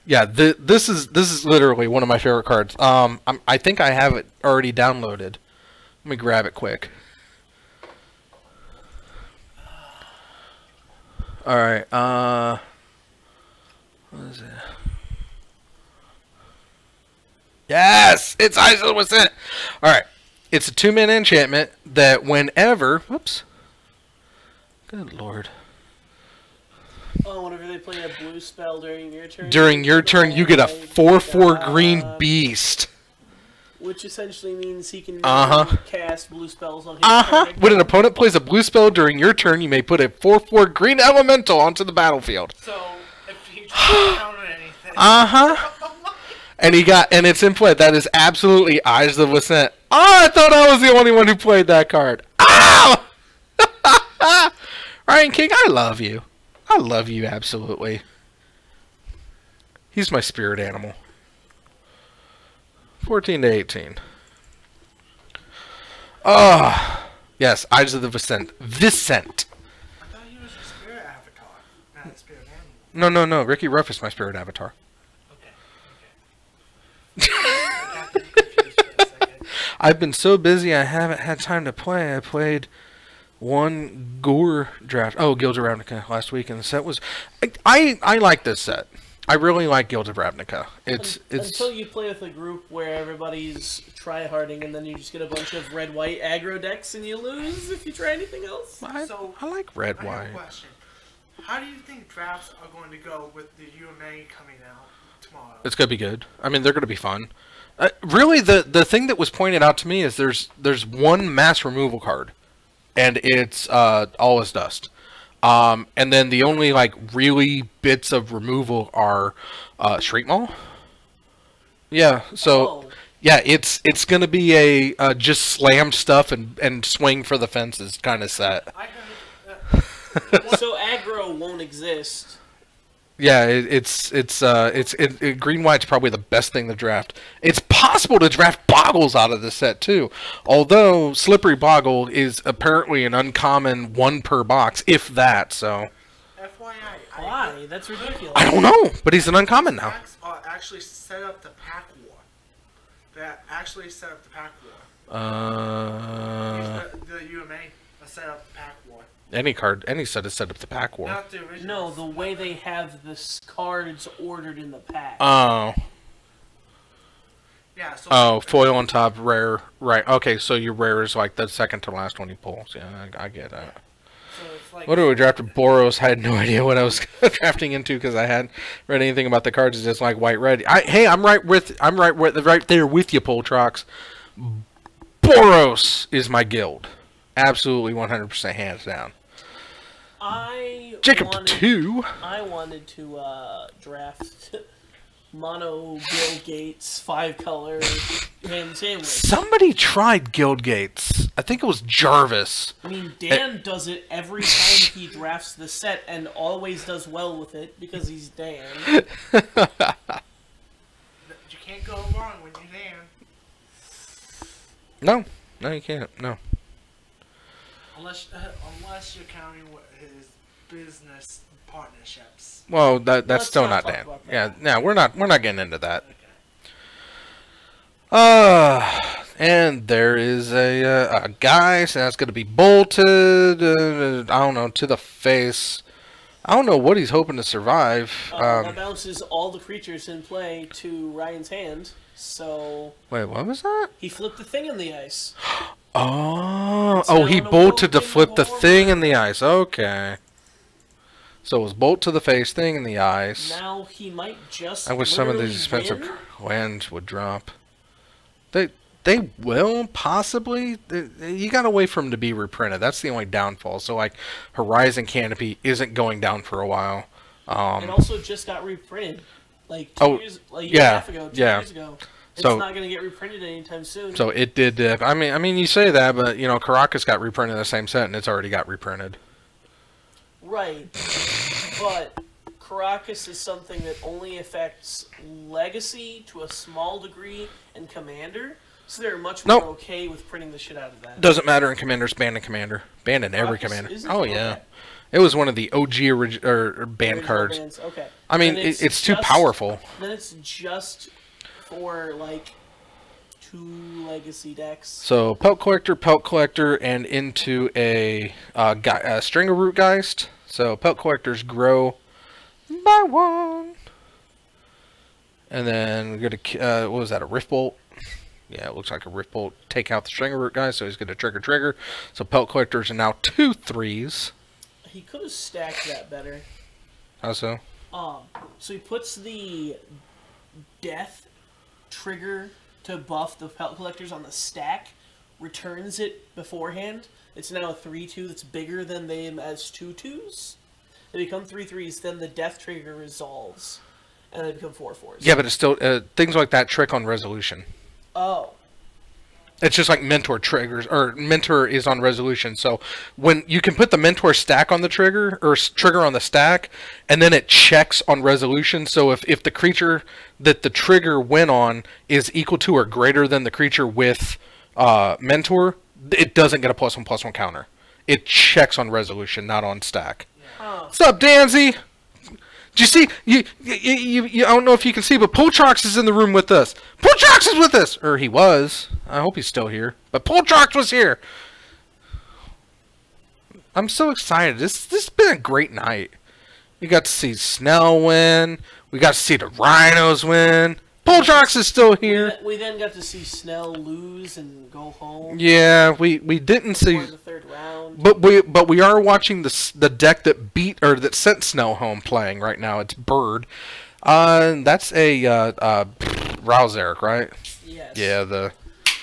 Yeah, this is literally one of my favorite cards. I think I have it already downloaded. Let me grab it quick. All right. What is it? Yes, it's Eyes of the Wascent. All right. It's a 2-mana enchantment that whenever, whoops. Good lord. Oh, whenever they play a blue spell during your turn. During your turn, you get a 4/4 green beast. Which essentially means he can cast blue spells on his turn. When an opponent plays a blue spell during your turn, you may put a 4/4 green elemental onto the battlefield. So, if he tries to counter anything... And it's in play. That is absolutely Eyes of the Wascent. Oh, I thought I was the only one who played that card. Ow! Ryan King, I love you. I love you absolutely. He's my spirit animal. 14 to 18. Oh, yes, Eyes of the Wascent. Vicent. I thought he was a spirit avatar, not a spirit animal. No. Ricky Ruff is my spirit avatar. Okay. I got confused for a second. I've been so busy I haven't had time to play. I played one Gore draft. Oh, Guilds of Ravnica last week, and the set was... I like this set. I really like Guilds of Ravnica. It's Until you play with a group where everybody's try-harding, and then you just get a bunch of red-white aggro decks, and you lose if you try anything else. I like I red have a white. question. How do you think drafts are going to go with the UMA coming out tomorrow? It's gonna be good. I mean, they're gonna be fun. Really, the thing that was pointed out to me is there's one mass removal card, and it's All Is Dust. And then the only like really bits of removal are Shriekmaw. Yeah, so yeah, it's gonna be a just slam stuff and swing for the fences kind of set. I heard So aggro won't exist. Yeah, green white's probably the best thing to draft. It's possible to draft Boggles out of this set too, although Slippery Boggle is apparently an uncommon 1 per box, if that. So FYI, Why? That's ridiculous. I don't know, but he's an uncommon now. Packs are actually set up the pack war. They actually set up the pack war. The UMA set up the pack war. Any set is set up the pack war. Not the original. No, the way they have the cards ordered in the pack. Oh. Yeah. So Oh, foil on top, rare. Right. Okay, so your rare is like the second to last one he pulls. Yeah, I get that. So it's like. What do we drafted? Boros. I had no idea what I was drafting into because I hadn't read anything about the cards. It's just like white red. Hey, I'm right there with you, Poltrox. Boros is my guild. Absolutely 100% hands down. I Jacob wanted, 2. I wanted to draft mono Bill Gates 5-color ham sandwich. Somebody tried Guildgates. I think it was Jarvis. I mean, Dan does it every time he drafts the set and always does well with it because he's Dan. You can't go wrong when you're Dan. No, you can't. No. Unless you're counting what his business partnerships. Well, that's Let's still not not talk Dan. about that. Yeah, no, we're not getting into that. And there is a guy so that's going to be bolted. I don't know, to the face. I don't know what he's hoping to survive. That bounces all the creatures in play to Ryan's hand. So Wait, what was that? he flipped the thing in the ice. Oh, he Sound bolted to open flip the door. thing in the ice. Okay. So it was bolt to the face, thing in the ice. Now he might just. I wish some of literally these expensive win. lands would drop. They will, possibly. You gotta wait for them to be reprinted. That's the only downfall. So, like, Horizon Canopy isn't going down for a while. It also just got reprinted. Like, Oh, a year and a yeah, half ago, 2 yeah. years ago. It's So- not going to get reprinted anytime soon. So it did. I mean, you say that, but you know, Caracas got reprinted in the same set, and it's already got reprinted. Right. But Caracas is something that only affects Legacy to a small degree and Commander. So they're much more Nope. okay with printing the shit out of that. Doesn't matter in Commander's banned in Commander, banned in every Caracas Commander. isn't? Oh Okay. yeah, it was one of the OG or banned Original cards. bans, okay. I mean, Then it's too just- powerful. Then it's just for, like, 2 Legacy decks. So Pelt Collector, and into a Stringer Root Geist. So Pelt Collectors grow by 1. And then we're gonna what was that? A Rift Bolt? Yeah, it looks like a Rift Bolt. Take out the Stringer Root Geist, so he's gonna trigger. So Pelt Collectors are now 2 3s. He could have stacked that better. How so? So he puts the death trigger to buff the Pelt Collectors on the stack, returns it beforehand. It's now a 3/2 that's bigger than them as 2/2s. They become 3/3s, then the death trigger resolves, and they become 4/4s. Yeah, but it's still things like that trick on resolution. Oh. It's just like Mentor triggers, or Mentor is on resolution. So when you can put the Mentor stack on the trigger, or trigger on the stack, and then it checks on resolution. So if the creature that the trigger went on is equal to or greater than the creature with Mentor, it doesn't get a +1/+1 counter. It checks on resolution, not on stack. What's up, Danzy? Do you see? You I don't know if you can see, but Poltrox is in the room with us. Poltrox is with us! Or he was. I hope he's still here. But Poltrox was here! I'm so excited. This has been a great night. We got to see Snell win. We got to see the Rhinos win. Poltrox is still here. We then got to see Snell lose and go home Yeah, we didn't see... for the 3rd round. But we are watching the deck that beat, or that sent Snell home playing right now. It's Bird. That's a Ralzeric, right? Yes. Yeah, the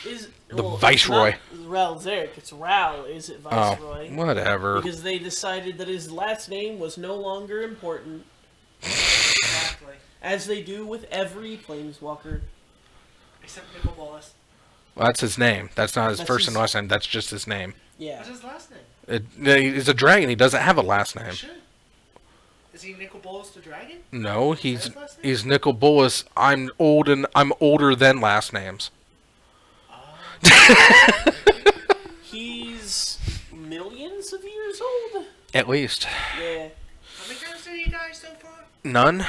It's Viceroy. not Ral Zarek, it's Ral, is it Viceroy? whatever. Because they decided that his last name was no longer important, Exactly. as they do with every Planeswalker. Except Nicol Bolas. Well, that's his name. That's not his That's first his- and last name. That's just his name. Yeah. What's his last name? He's a dragon. He doesn't have a last name. Should. Is he Nicol Bolas the Dragon? No, Is he's that his last name? he's Nicol Bolas. I'm old and I'm older than last names. He's millions of years old? At least. Yeah. How many times did he die so far? None.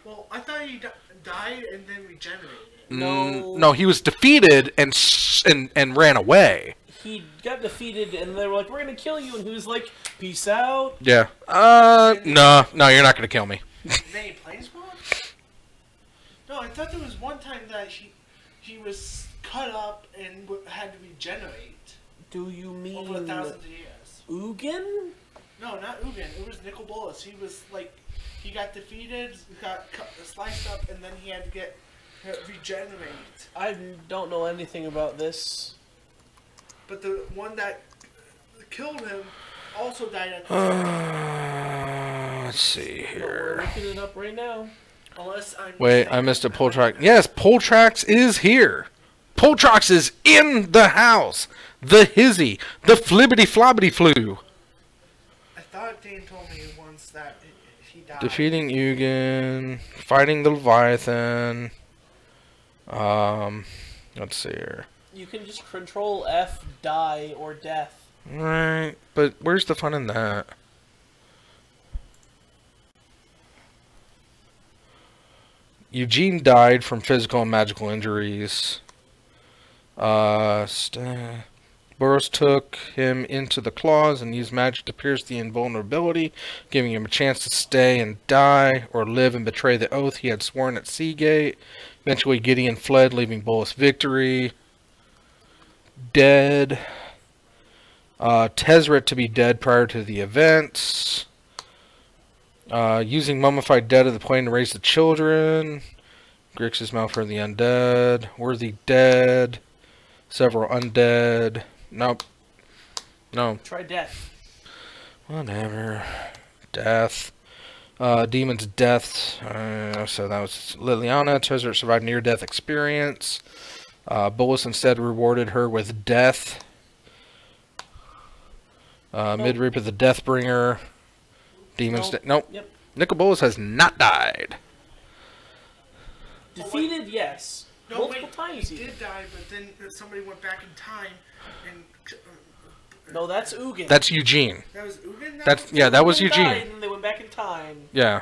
Well, I thought he died and then regenerated. No, he was defeated and ran away. He got defeated and they were like, we're gonna kill you, and he was like, peace out. Yeah. No, you're not gonna kill me. Then he Planeswalked? No, I thought there was one time that he was cut up and had to regenerate Do you mean over 1,000 years. Ugin? No, not Ugin. It was Nicol Bolas. He was like, he got defeated, got sliced up, and then he had to get regenerate. I don't know anything about this. But the one that killed him also died at the same time. Let's see But we're here. looking it up right now. Unless I'm Wait, I missed a Poltrax. Yes, Poltrax is here. Poltrax is in the house. The hizzy. The flibbity flobbity flu. I thought Dane told me once that he died. Defeating Ugin. Fighting the Leviathan. Let's see here. You can just control F, die, or death. Right, but where's the fun in that? Eugene died from physical and magical injuries. Boros took him into the claws and used magic to pierce the invulnerability, giving him a chance to stay and die, or live and betray the oath he had sworn at Seagate. Eventually Gideon fled, leaving Bolas victory. Dead. Tezzeret to be dead prior to the events. Using mummified dead of the plane to raise the children. Grixis mouth for the undead. Worthy dead. Several undead. Nope. No. Try death. Whatever. Death. Demon's death. So that was Liliana. Tezzeret survived near-death experience. Bolas instead rewarded her with death. Midreap of the Deathbringer. Demon's nope. Yep. Nicol Bolas has not died. Defeated, yes. No, Multiple wait, times he even. did die, but then somebody went back in time and... No, that's Ugin. That's Eugene. that was Ugin? That was Ugin Eugene. died, and then they went back in time. Yeah.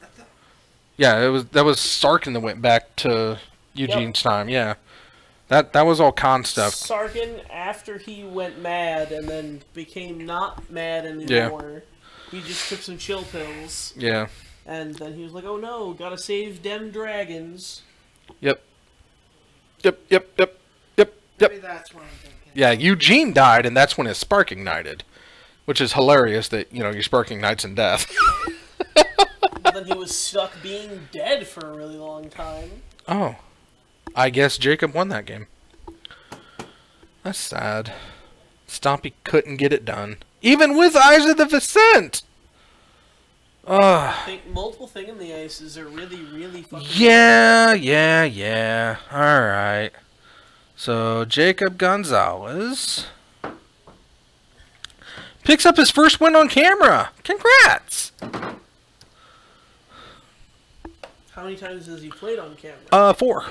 I thought- Yeah, that was Sarkin that went back to Eugene's time. Yeah. That was all con stuff. Sarkin, after he went mad and then became not mad anymore, he just took some chill pills, Yeah. and then he was like, "Oh no, gotta save dem dragons." Yep. Maybe that's what I'm thinking. Yeah, Eugene died, and that's when his spark ignited. Which is hilarious that, your spark ignites in death. But then he was stuck being dead for a really long time. Oh. I guess Jacob won that game. That's sad. Stompy couldn't get it done. Even with Eyes of the Vicent! I think multiple thing in the ices are really, really fucking... Yeah. Alright. So, Jacob Gonzalez picks up his first win on camera. Congrats! How many times has he played on camera? 4.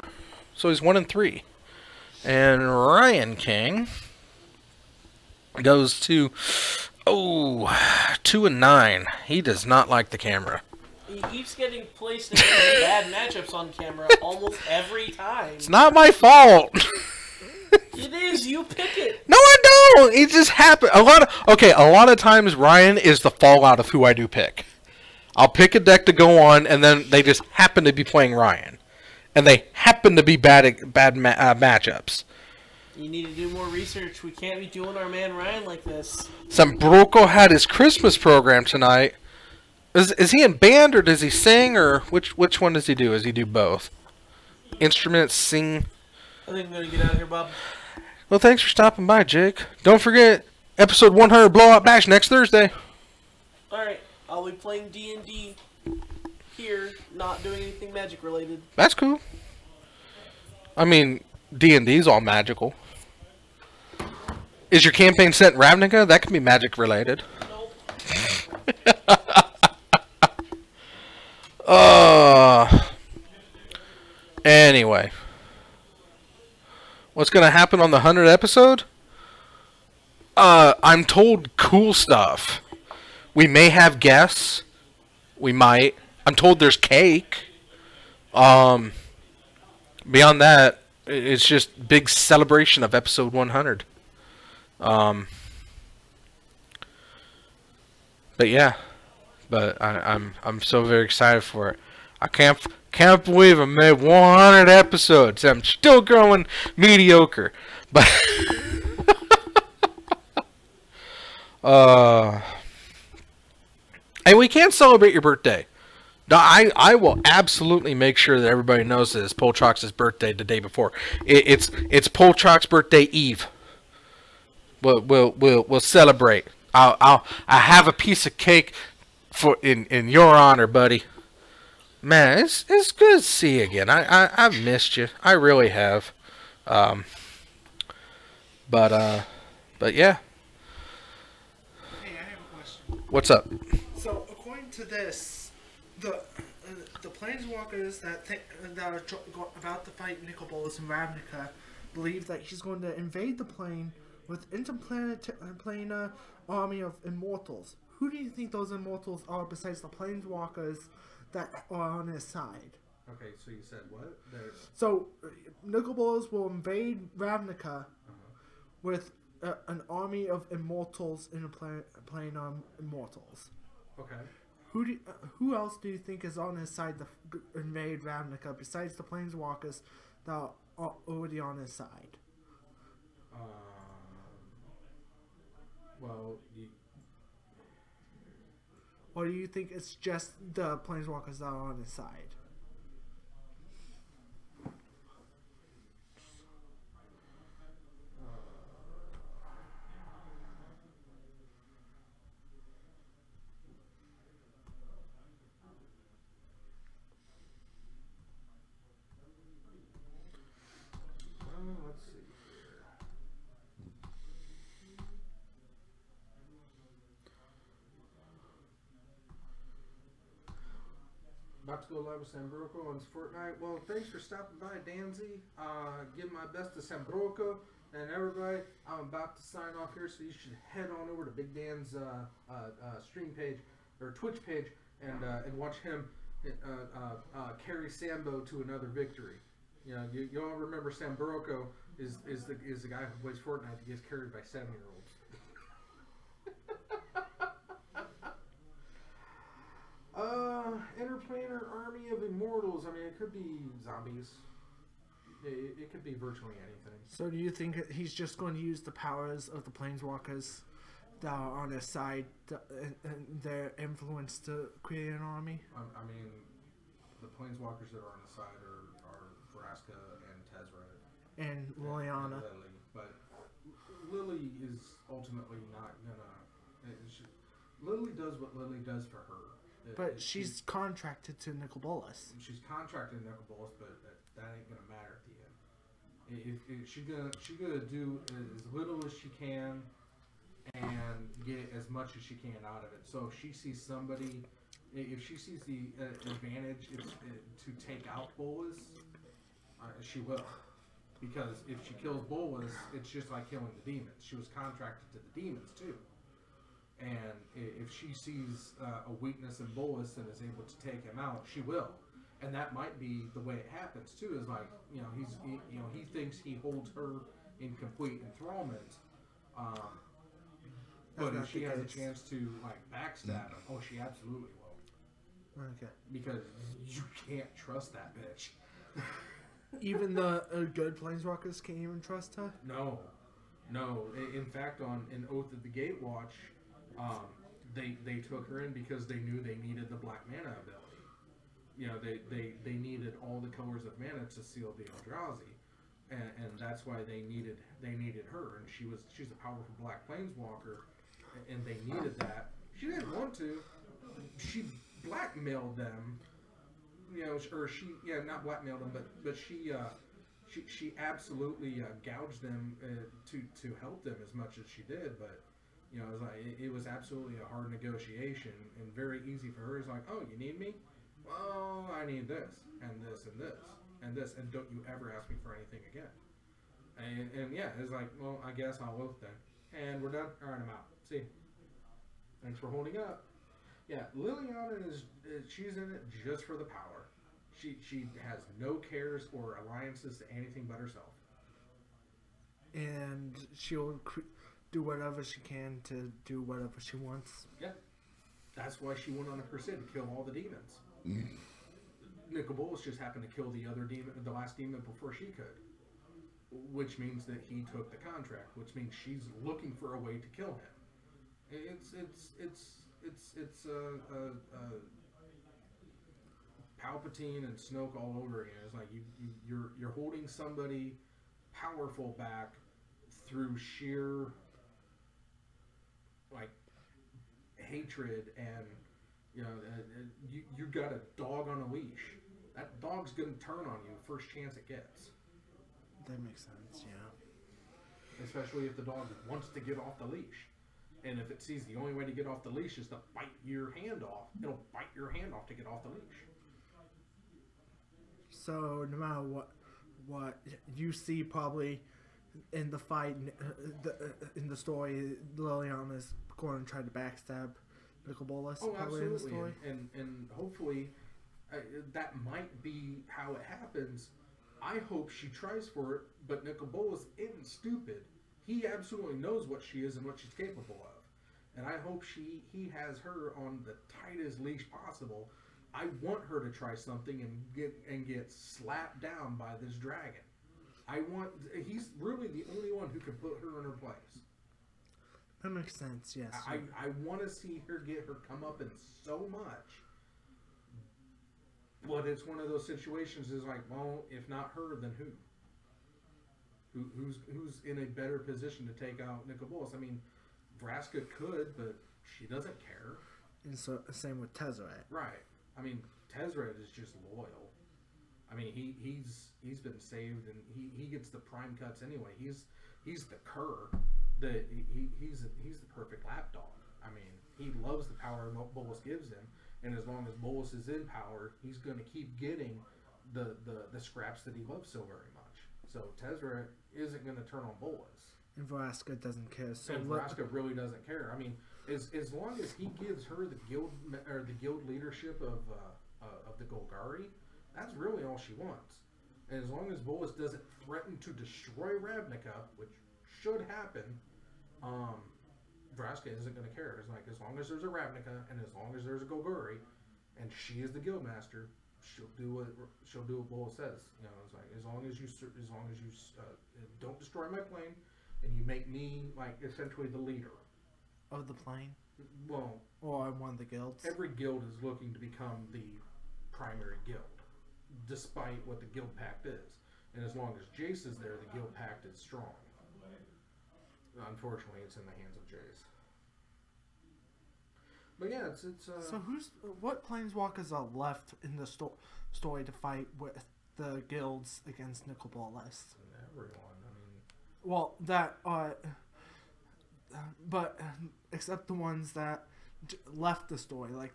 So he's 1-3. And Ryan King goes to 2-9. He does not like the camera. He keeps getting placed in bad matchups on camera almost every time. It's not my fault. It is, you pick it. No, I don't. It just happened. A lot of times Ryan is the fallout of who I do pick. I'll pick a deck to go on, and then they just happen to be playing Ryan. And they happen to be bad matchups. You need to do more research. We can't be doing our man Ryan like this. Sambroko had his Christmas program tonight. Is he in band, or does he sing, or which one does he do? Does he do both? Instruments, sing? I think I'm going to get out of here, Bob. Well, thanks for stopping by, Jake. Don't forget, episode 100 Blowout Bash next Thursday. Alright, I'll be playing D&D here, not doing anything magic related. That's cool. I mean, D&D's all magical. Is your campaign set in Ravnica? That can be magic related. Nope. Anyway. What's going to happen on the 100th episode? I'm told cool stuff. We may have guests. We might. I'm told there's cake. Beyond that, it's just big celebration of episode 100. But yeah. But I'm so very excited for it. I can't believe I made 100 episodes. I'm still growing mediocre. But and we can't celebrate your birthday. No, I will absolutely make sure that everybody knows that it's Poltrox's birthday the day before. It's Poltrox's birthday eve. We'll celebrate. I have a piece of cake in your honor, buddy. Man, it's good to see you again. I've missed you. I really have. Um, but yeah. Hey, I have a question. What's up? So, according to this, the planeswalkers that are about to fight Nicol Bolas and Ravnica believe that he's going to invade the plane with interplanar army of immortals. Who do you think those immortals are besides the planeswalkers that are on his side? Okay, so you said what? So, Nicol Bolas will invade Ravnica with an army of immortals, interplanar immortals. Okay. Who else do you think is on his side to invade Ravnica besides the planeswalkers that are already on his side? Well, Or do you think it's just the planeswalkers that are on his side? let's see here. About to go live with Sambroco on Fortnite. Well, thanks for stopping by, Danzy. Give my best to Sambroco and everybody. I'm about to sign off here, so you should head on over to Big Dan's stream page or Twitch page and watch him carry Sambo to another victory. You know, you all remember Sambroco is the guy who plays Fortnite that gets carried by 7-year-olds. Interplanar army of immortals. I mean, it could be zombies. It could be virtually anything. So do you think he's just going to use the powers of the planeswalkers that are on his side and their influence to create an army? I mean, the planeswalkers that are on the side are Vraska and Tezzeret. And Liliana. And Lily. But Lily is ultimately not gonna... Lily does what Lily does for her. But she's contracted to Nicol Bolas. She's contracted to Nicol Bolas, but that ain't gonna matter at the end. She's gonna do as little as she can and get as much as she can out of it. So if she sees somebody, if she sees the advantage to take out Bolas, she will. Because if she kills Bolas, it's just like killing the demons. She was contracted to the demons too. And if she sees a weakness in Bolas and is able to take him out, she will. And that might be the way it happens too. Is like, he thinks he holds her in complete enthrallment. But if she has a chance to like backstab him, oh, she absolutely will. Okay. Because you can't trust that bitch. Even the good planeswalkers can't even trust her? No. In fact, in Oath of the Gatewatch, they took her in because they knew they needed the black mana ability. You know, they needed all the colors of mana to seal the Eldrazi, and that's why they needed her. And she's a powerful black planeswalker, and they needed that. She didn't want to. She blackmailed them. You know, or not blackmailed them, but she absolutely gouged them to help them as much as she did, but. You know, it was absolutely a hard negotiation and very easy for her. It's like, oh, you need me? Well, I need this and this and this and this, and don't you ever ask me for anything again. And yeah, it's like, well, I guess I'll oath then. And we're done. All right, I'm out. See. Thanks for holding up. Yeah, Liliana she's in it just for the power. She has no cares or alliances to anything but herself. And she'll do whatever she can to do whatever she wants. Yeah. That's why she went on a crusade to kill all the demons. Nicol Bolas just happened to kill the last demon before she could. Which means that he took the contract, which means she's looking for a way to kill him. It's Palpatine and Snoke all over again. It's like you're holding somebody powerful back through sheer like hatred and You know, you got a dog on a leash. That dog's gonna turn on you first chance it gets. That makes sense. Yeah. Especially if the dog wants to get off the leash. And if it sees the only way to get off the leash is to bite your hand off, it'll bite your hand off to get off the leash. So no matter what you see, probably in the fight, in the story, Liliana is going to try to backstab Nicol Bolas. Oh, probably in the absolutely. story. And hopefully that might be how it happens. I hope she tries for it, but Nicol Bolas isn't stupid. He absolutely knows what she is and what she's capable of. And I hope he has her on the tightest leash possible. I want her to try something and get slapped down by this dragon. He's really the only one who can put her in her place. That makes sense. Yes. I want to see her get her comeuppance so much. But it's one of those situations is like, well, if not her, then who? Who's in a better position to take out Nicol Bolas? I mean, Vraska could, but she doesn't care. And so same with Tezzeret. Right. I mean, Tezzeret is just loyal. I mean, he's been saved, and he gets the prime cuts anyway. He's the cur. He's the perfect lapdog. I mean, he loves the power Bolas gives him, and as long as Bolas is in power, he's going to keep getting the scraps that he loves so very much. So Tezzeret isn't going to turn on Bolas. And Vraska doesn't care. So And Vraska really doesn't care. I mean, as long as he gives her the guild leadership of the Golgari, that's really all she wants. And as long as Bolas doesn't threaten to destroy Ravnica, which should happen, Vraska isn't going to care. It's like, as long as there's a Ravnica and as long as there's a Golgari, and she is the guildmaster, she'll do what Bolas says. You know, it's like, as long as you don't destroy my plane, and you make me like essentially the leader of the plane. Well, or one of the guilds. Every guild is looking to become the primary guild, despite what the guild pact is. And as long as Jace is there, the guild pact is strong. Unfortunately, it's in the hands of Jace. But yeah, it's So what planeswalkers are left in the story to fight with the guilds against Nicol Bolas? Everyone. I mean, well, that but except the ones that left the story. Like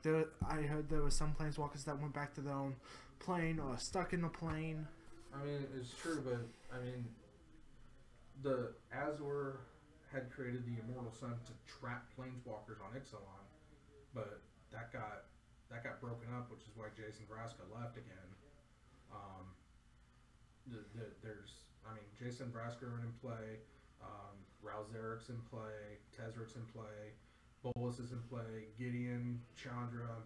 I heard there was some planeswalkers that went back to their own plane or stuck in the plane. I mean, it's true, but I mean, the Azor had created the Immortal Sun to trap planeswalkers on Ixalan, but that got broken up, which is why Jason Vraska left again. Jason Vraska are in play, Ralzeric's in play, Tezzeret's in play, Bolas is in play, Gideon, Chandra,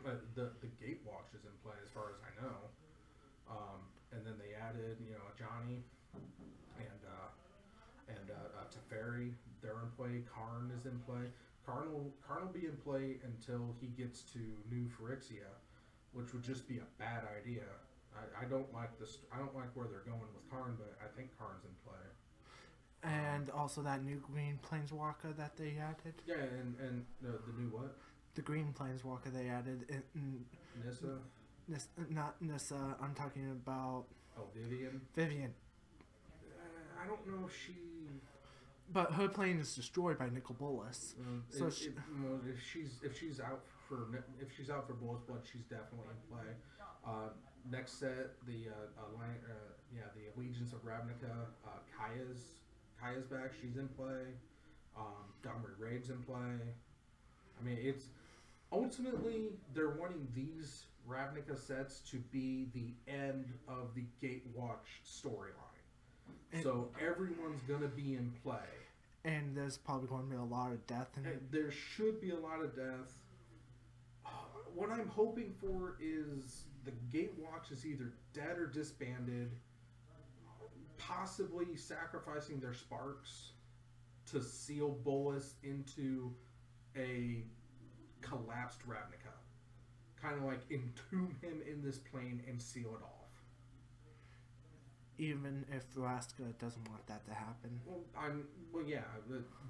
the Gatewatch is in play as far as I know. And then they added, Johnny and Teferi, they're in play. Karn is in play. Karn will be in play until he gets to New Phyrexia, which would just be a bad idea. I don't like this. I don't like where they're going with Karn, but I think Karn's in play. And also that new green planeswalker that they added. Yeah, and the new what? The green planeswalker they added. Nissa? Not Nissa. I'm talking about... Oh, Vivian? Vivian. I don't know if she... But her plane is destroyed by Nicol Bolas. So if she's out for Bolas Blood, she's definitely in play. Next set, the Allegiance of Ravnica, Kaya's back. She's in play. Domri Raid's in play. I mean, it's ultimately they're wanting these Ravnica sets to be the end of the Gatewatch storyline. So everyone's going to be in play. And there's probably going to be a lot of death in it. There should be a lot of death. What I'm hoping for is the Gatewatch is either dead or disbanded, possibly sacrificing their sparks to seal Bolas into a collapsed Ravnica. Kind of like entomb him in this plane and seal it off. even if Vraska doesn't want that to happen. Well, yeah.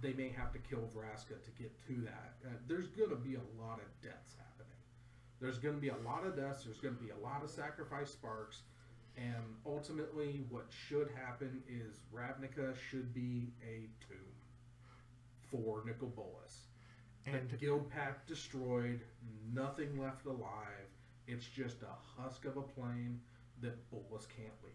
They may have to kill Vraska to get to that. There's gonna be a lot of deaths happening. There's gonna be a lot of deaths. There's gonna be a lot of sacrifice sparks, and ultimately, what should happen is Ravnica should be a tomb for Nicol Bolas. And The guild pack destroyed, nothing left alive. It's just a husk of a plane that Bolas can't leave.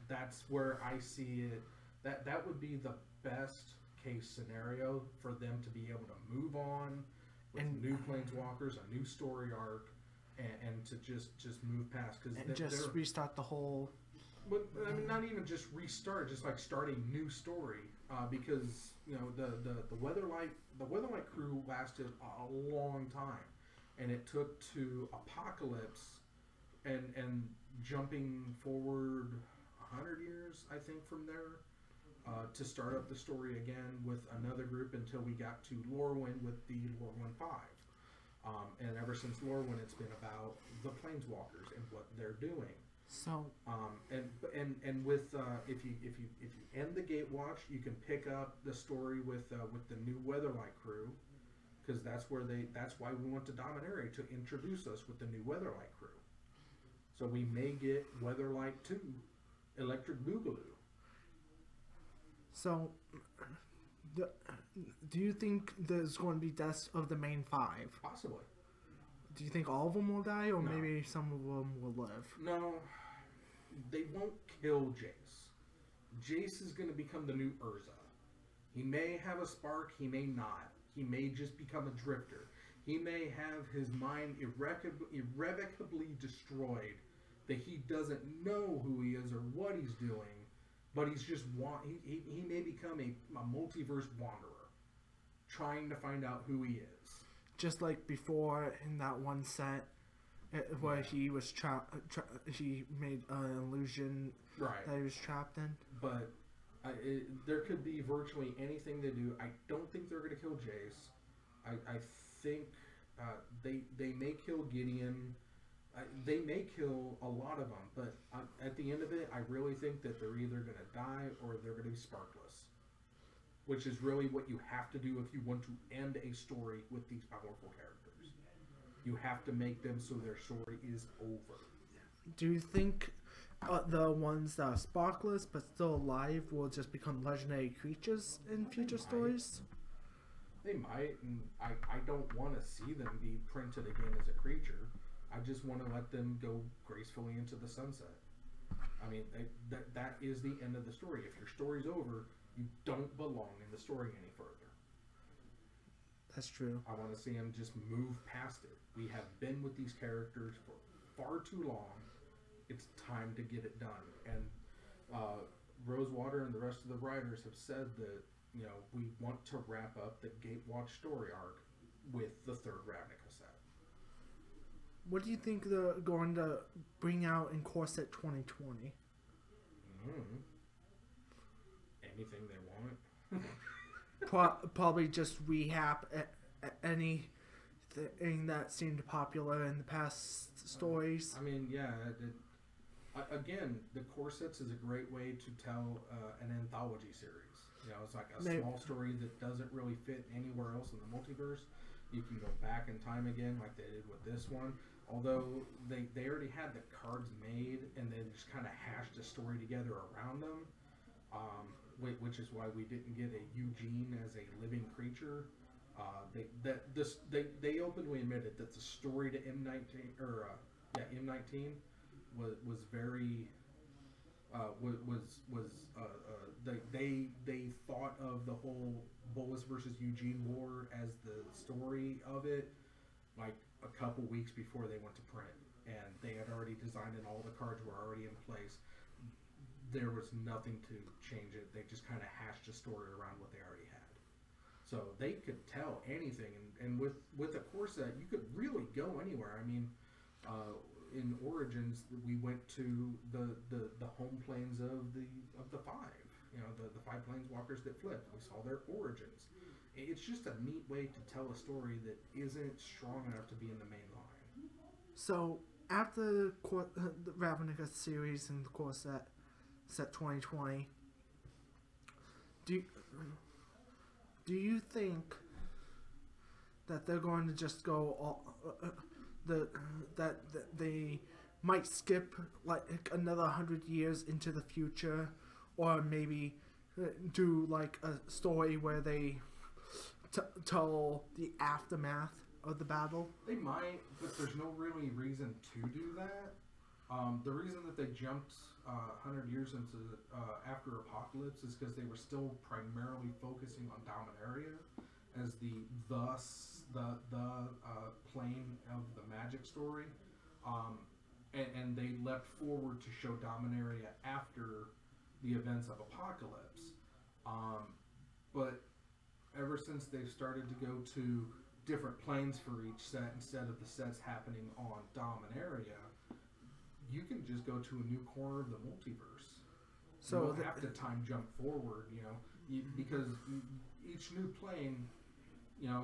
That's where I see it. That would be the best case scenario for them to be able to move on with And- new planeswalkers, a new story arc, and to just move past because and just restart the whole. but I mean, not even just restart, just like start a new story. Because you know the Weatherlight crew lasted a long time, and it took to Apocalypse, and jumping forward 100 years, I think, from there, to start up the story again with another group until we got to Lorwyn with the Lorwyn 5. And ever since Lorwyn, it's been about the Planeswalkers and what they're doing. So And with if you end the Gatewatch, you can pick up the story with the new Weatherlight crew, because that's why we went to Dominaria to introduce us with the new Weatherlight crew. So we may get Weatherlight 2, Electric Boogaloo. So, do you think there's going to be deaths of the main 5? Possibly. Do you think all of them will die, or No. maybe some of them will live? No, they won't kill Jace. Jace is going to become the new Urza. He may have a spark, he may not. He may just become a drifter. He may have his mind irrevocably destroyed, that he doesn't know who he is or what he's doing, but he's just he may become a multiverse wanderer, trying to find out who he is. Just like before in that one set, where he was he made an illusion Right. that he was trapped in. But there could be virtually anything they do. I don't think they're going to kill Jace. I think they may kill Gideon. They may kill a lot of them, but at the end of it, I really think that they're either going to die or they're going to be sparkless. Which is really what you have to do if you want to end a story with these powerful characters. You have to make them so their story is over. Do you think the ones that are sparkless but still alive will just become legendary creatures in future stories? They might, and I don't want to see them be printed again as a creature. I just want to let them go gracefully into the sunset. I mean, that is the end of the story. If your story's over, you don't belong in the story any further. That's true. I want to see them just move past it. We have been with these characters for far too long. It's time to get it done. And Rosewater and the rest of the writers have said that, you know, we want to wrap up the Gatewatch story arc with the third Ravnica set. What do you think they're going to bring out in Core Set 2020? Anything they want. Probably just rehab anything that seemed popular in the past stories. I mean, yeah. Again, the core sets is a great way to tell an anthology series. You know, it's like a small story that doesn't really fit anywhere else in the multiverse. You can go back in time again, like they did with this one. Although they already had the cards made, and they just kind of hashed a story together around them. Which is why we didn't get a Eugene as a living creature. They openly admitted that the story to M19 M19 was very they thought of the whole Bolas versus Eugene war as the story of it like a couple weeks before they went to print, and they had already designed it. All the cards were already in place. There was nothing to change it. They just kind of hashed a story around what they already had. So they could tell anything, and with a core set, you could really go anywhere. I mean, in Origins, we went to the home planes of the 5. You know, the 5 planeswalkers that flipped. We saw their origins. It's just a neat way to tell a story that isn't strong enough to be in the main line. So, after the Ravnica series and the core set 2020, do you think that they're going to just go all that they might skip like another 100 years into the future, or maybe do like a story where they tell the aftermath of the battle? They might, but there's no really reason to do that. The reason that they jumped 100 years into after Apocalypse is because they were still primarily focusing on Dominaria as the plane of the Magic story, and they leapt forward to show Dominaria after the events of Apocalypse. But ever since they've started to go to different planes for each set instead of the sets happening on Dominaria, you can just go to a new corner of the multiverse. So you don't have to time jump forward, because each new plane,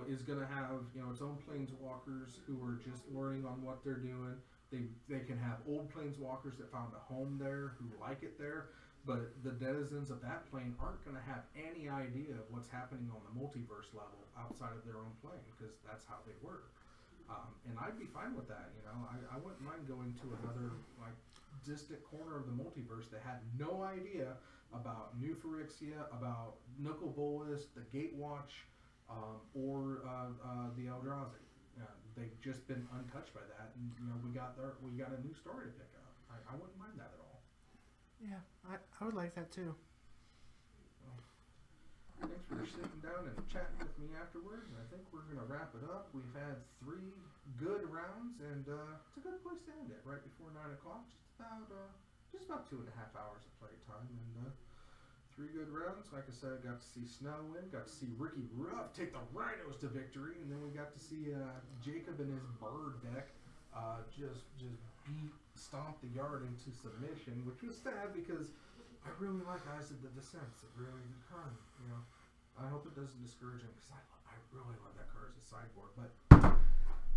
is going to have, its own planeswalkers who are just learning on what they're doing. They can have old planeswalkers that found a home there who like it there, but the denizens of that plane aren't going to have any idea of what's happening on the multiverse level outside of their own plane, because that's how they work. And I'd be fine with that, I wouldn't mind going to another distant corner of the multiverse that had no idea about New Phyrexia, about Nuclear Bolas, the Gatewatch, or the Eldrazi. They've just been untouched by that, and we got a new story to pick up. I wouldn't mind that at all. Yeah, I would like that too. Well, thanks for sitting down and chatting with me afterwards. And I think we're going to wrap it up. We've had 3 good rounds, and it's a good place to end it right before 9 o'clock. Just about 2.5 hours of play time, and 3 good rounds. Like I said, I got to see Snow win, got to see Ricky Ruff take the Rhinos to victory, and then we got to see Jacob and his bird deck just stomp the yard into submission, which was sad because I really like Eyes of the Descents. It really kind of, I hope it doesn't discourage him, because I really love that card as a sideboard. But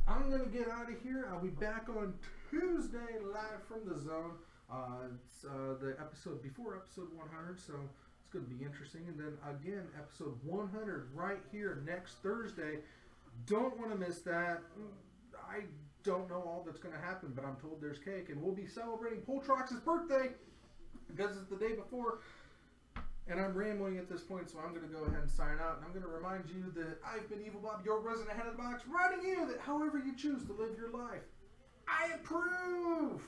I'm going to get out of here. I'll be back on Tuesday live from the zone. It's the episode before episode 100, so it's going to be interesting. And then again, episode 100 right here next Thursday. Don't want to miss that. I don't know all that's going to happen, but I'm told there's cake, and we'll be celebrating Poltrox's birthday because it's the day before. And I'm rambling at this point, so I'm going to go ahead and sign out. And I'm going to remind you that I've been Evil Bob, your resident head of the box, reminding you that however you choose to live your life, I approve.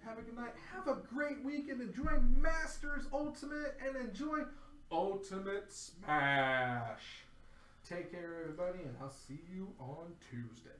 Have a good night. Have a great week, and enjoy Masters Ultimate, and enjoy Ultimate Smash. Take care, everybody, and I'll see you on Tuesday.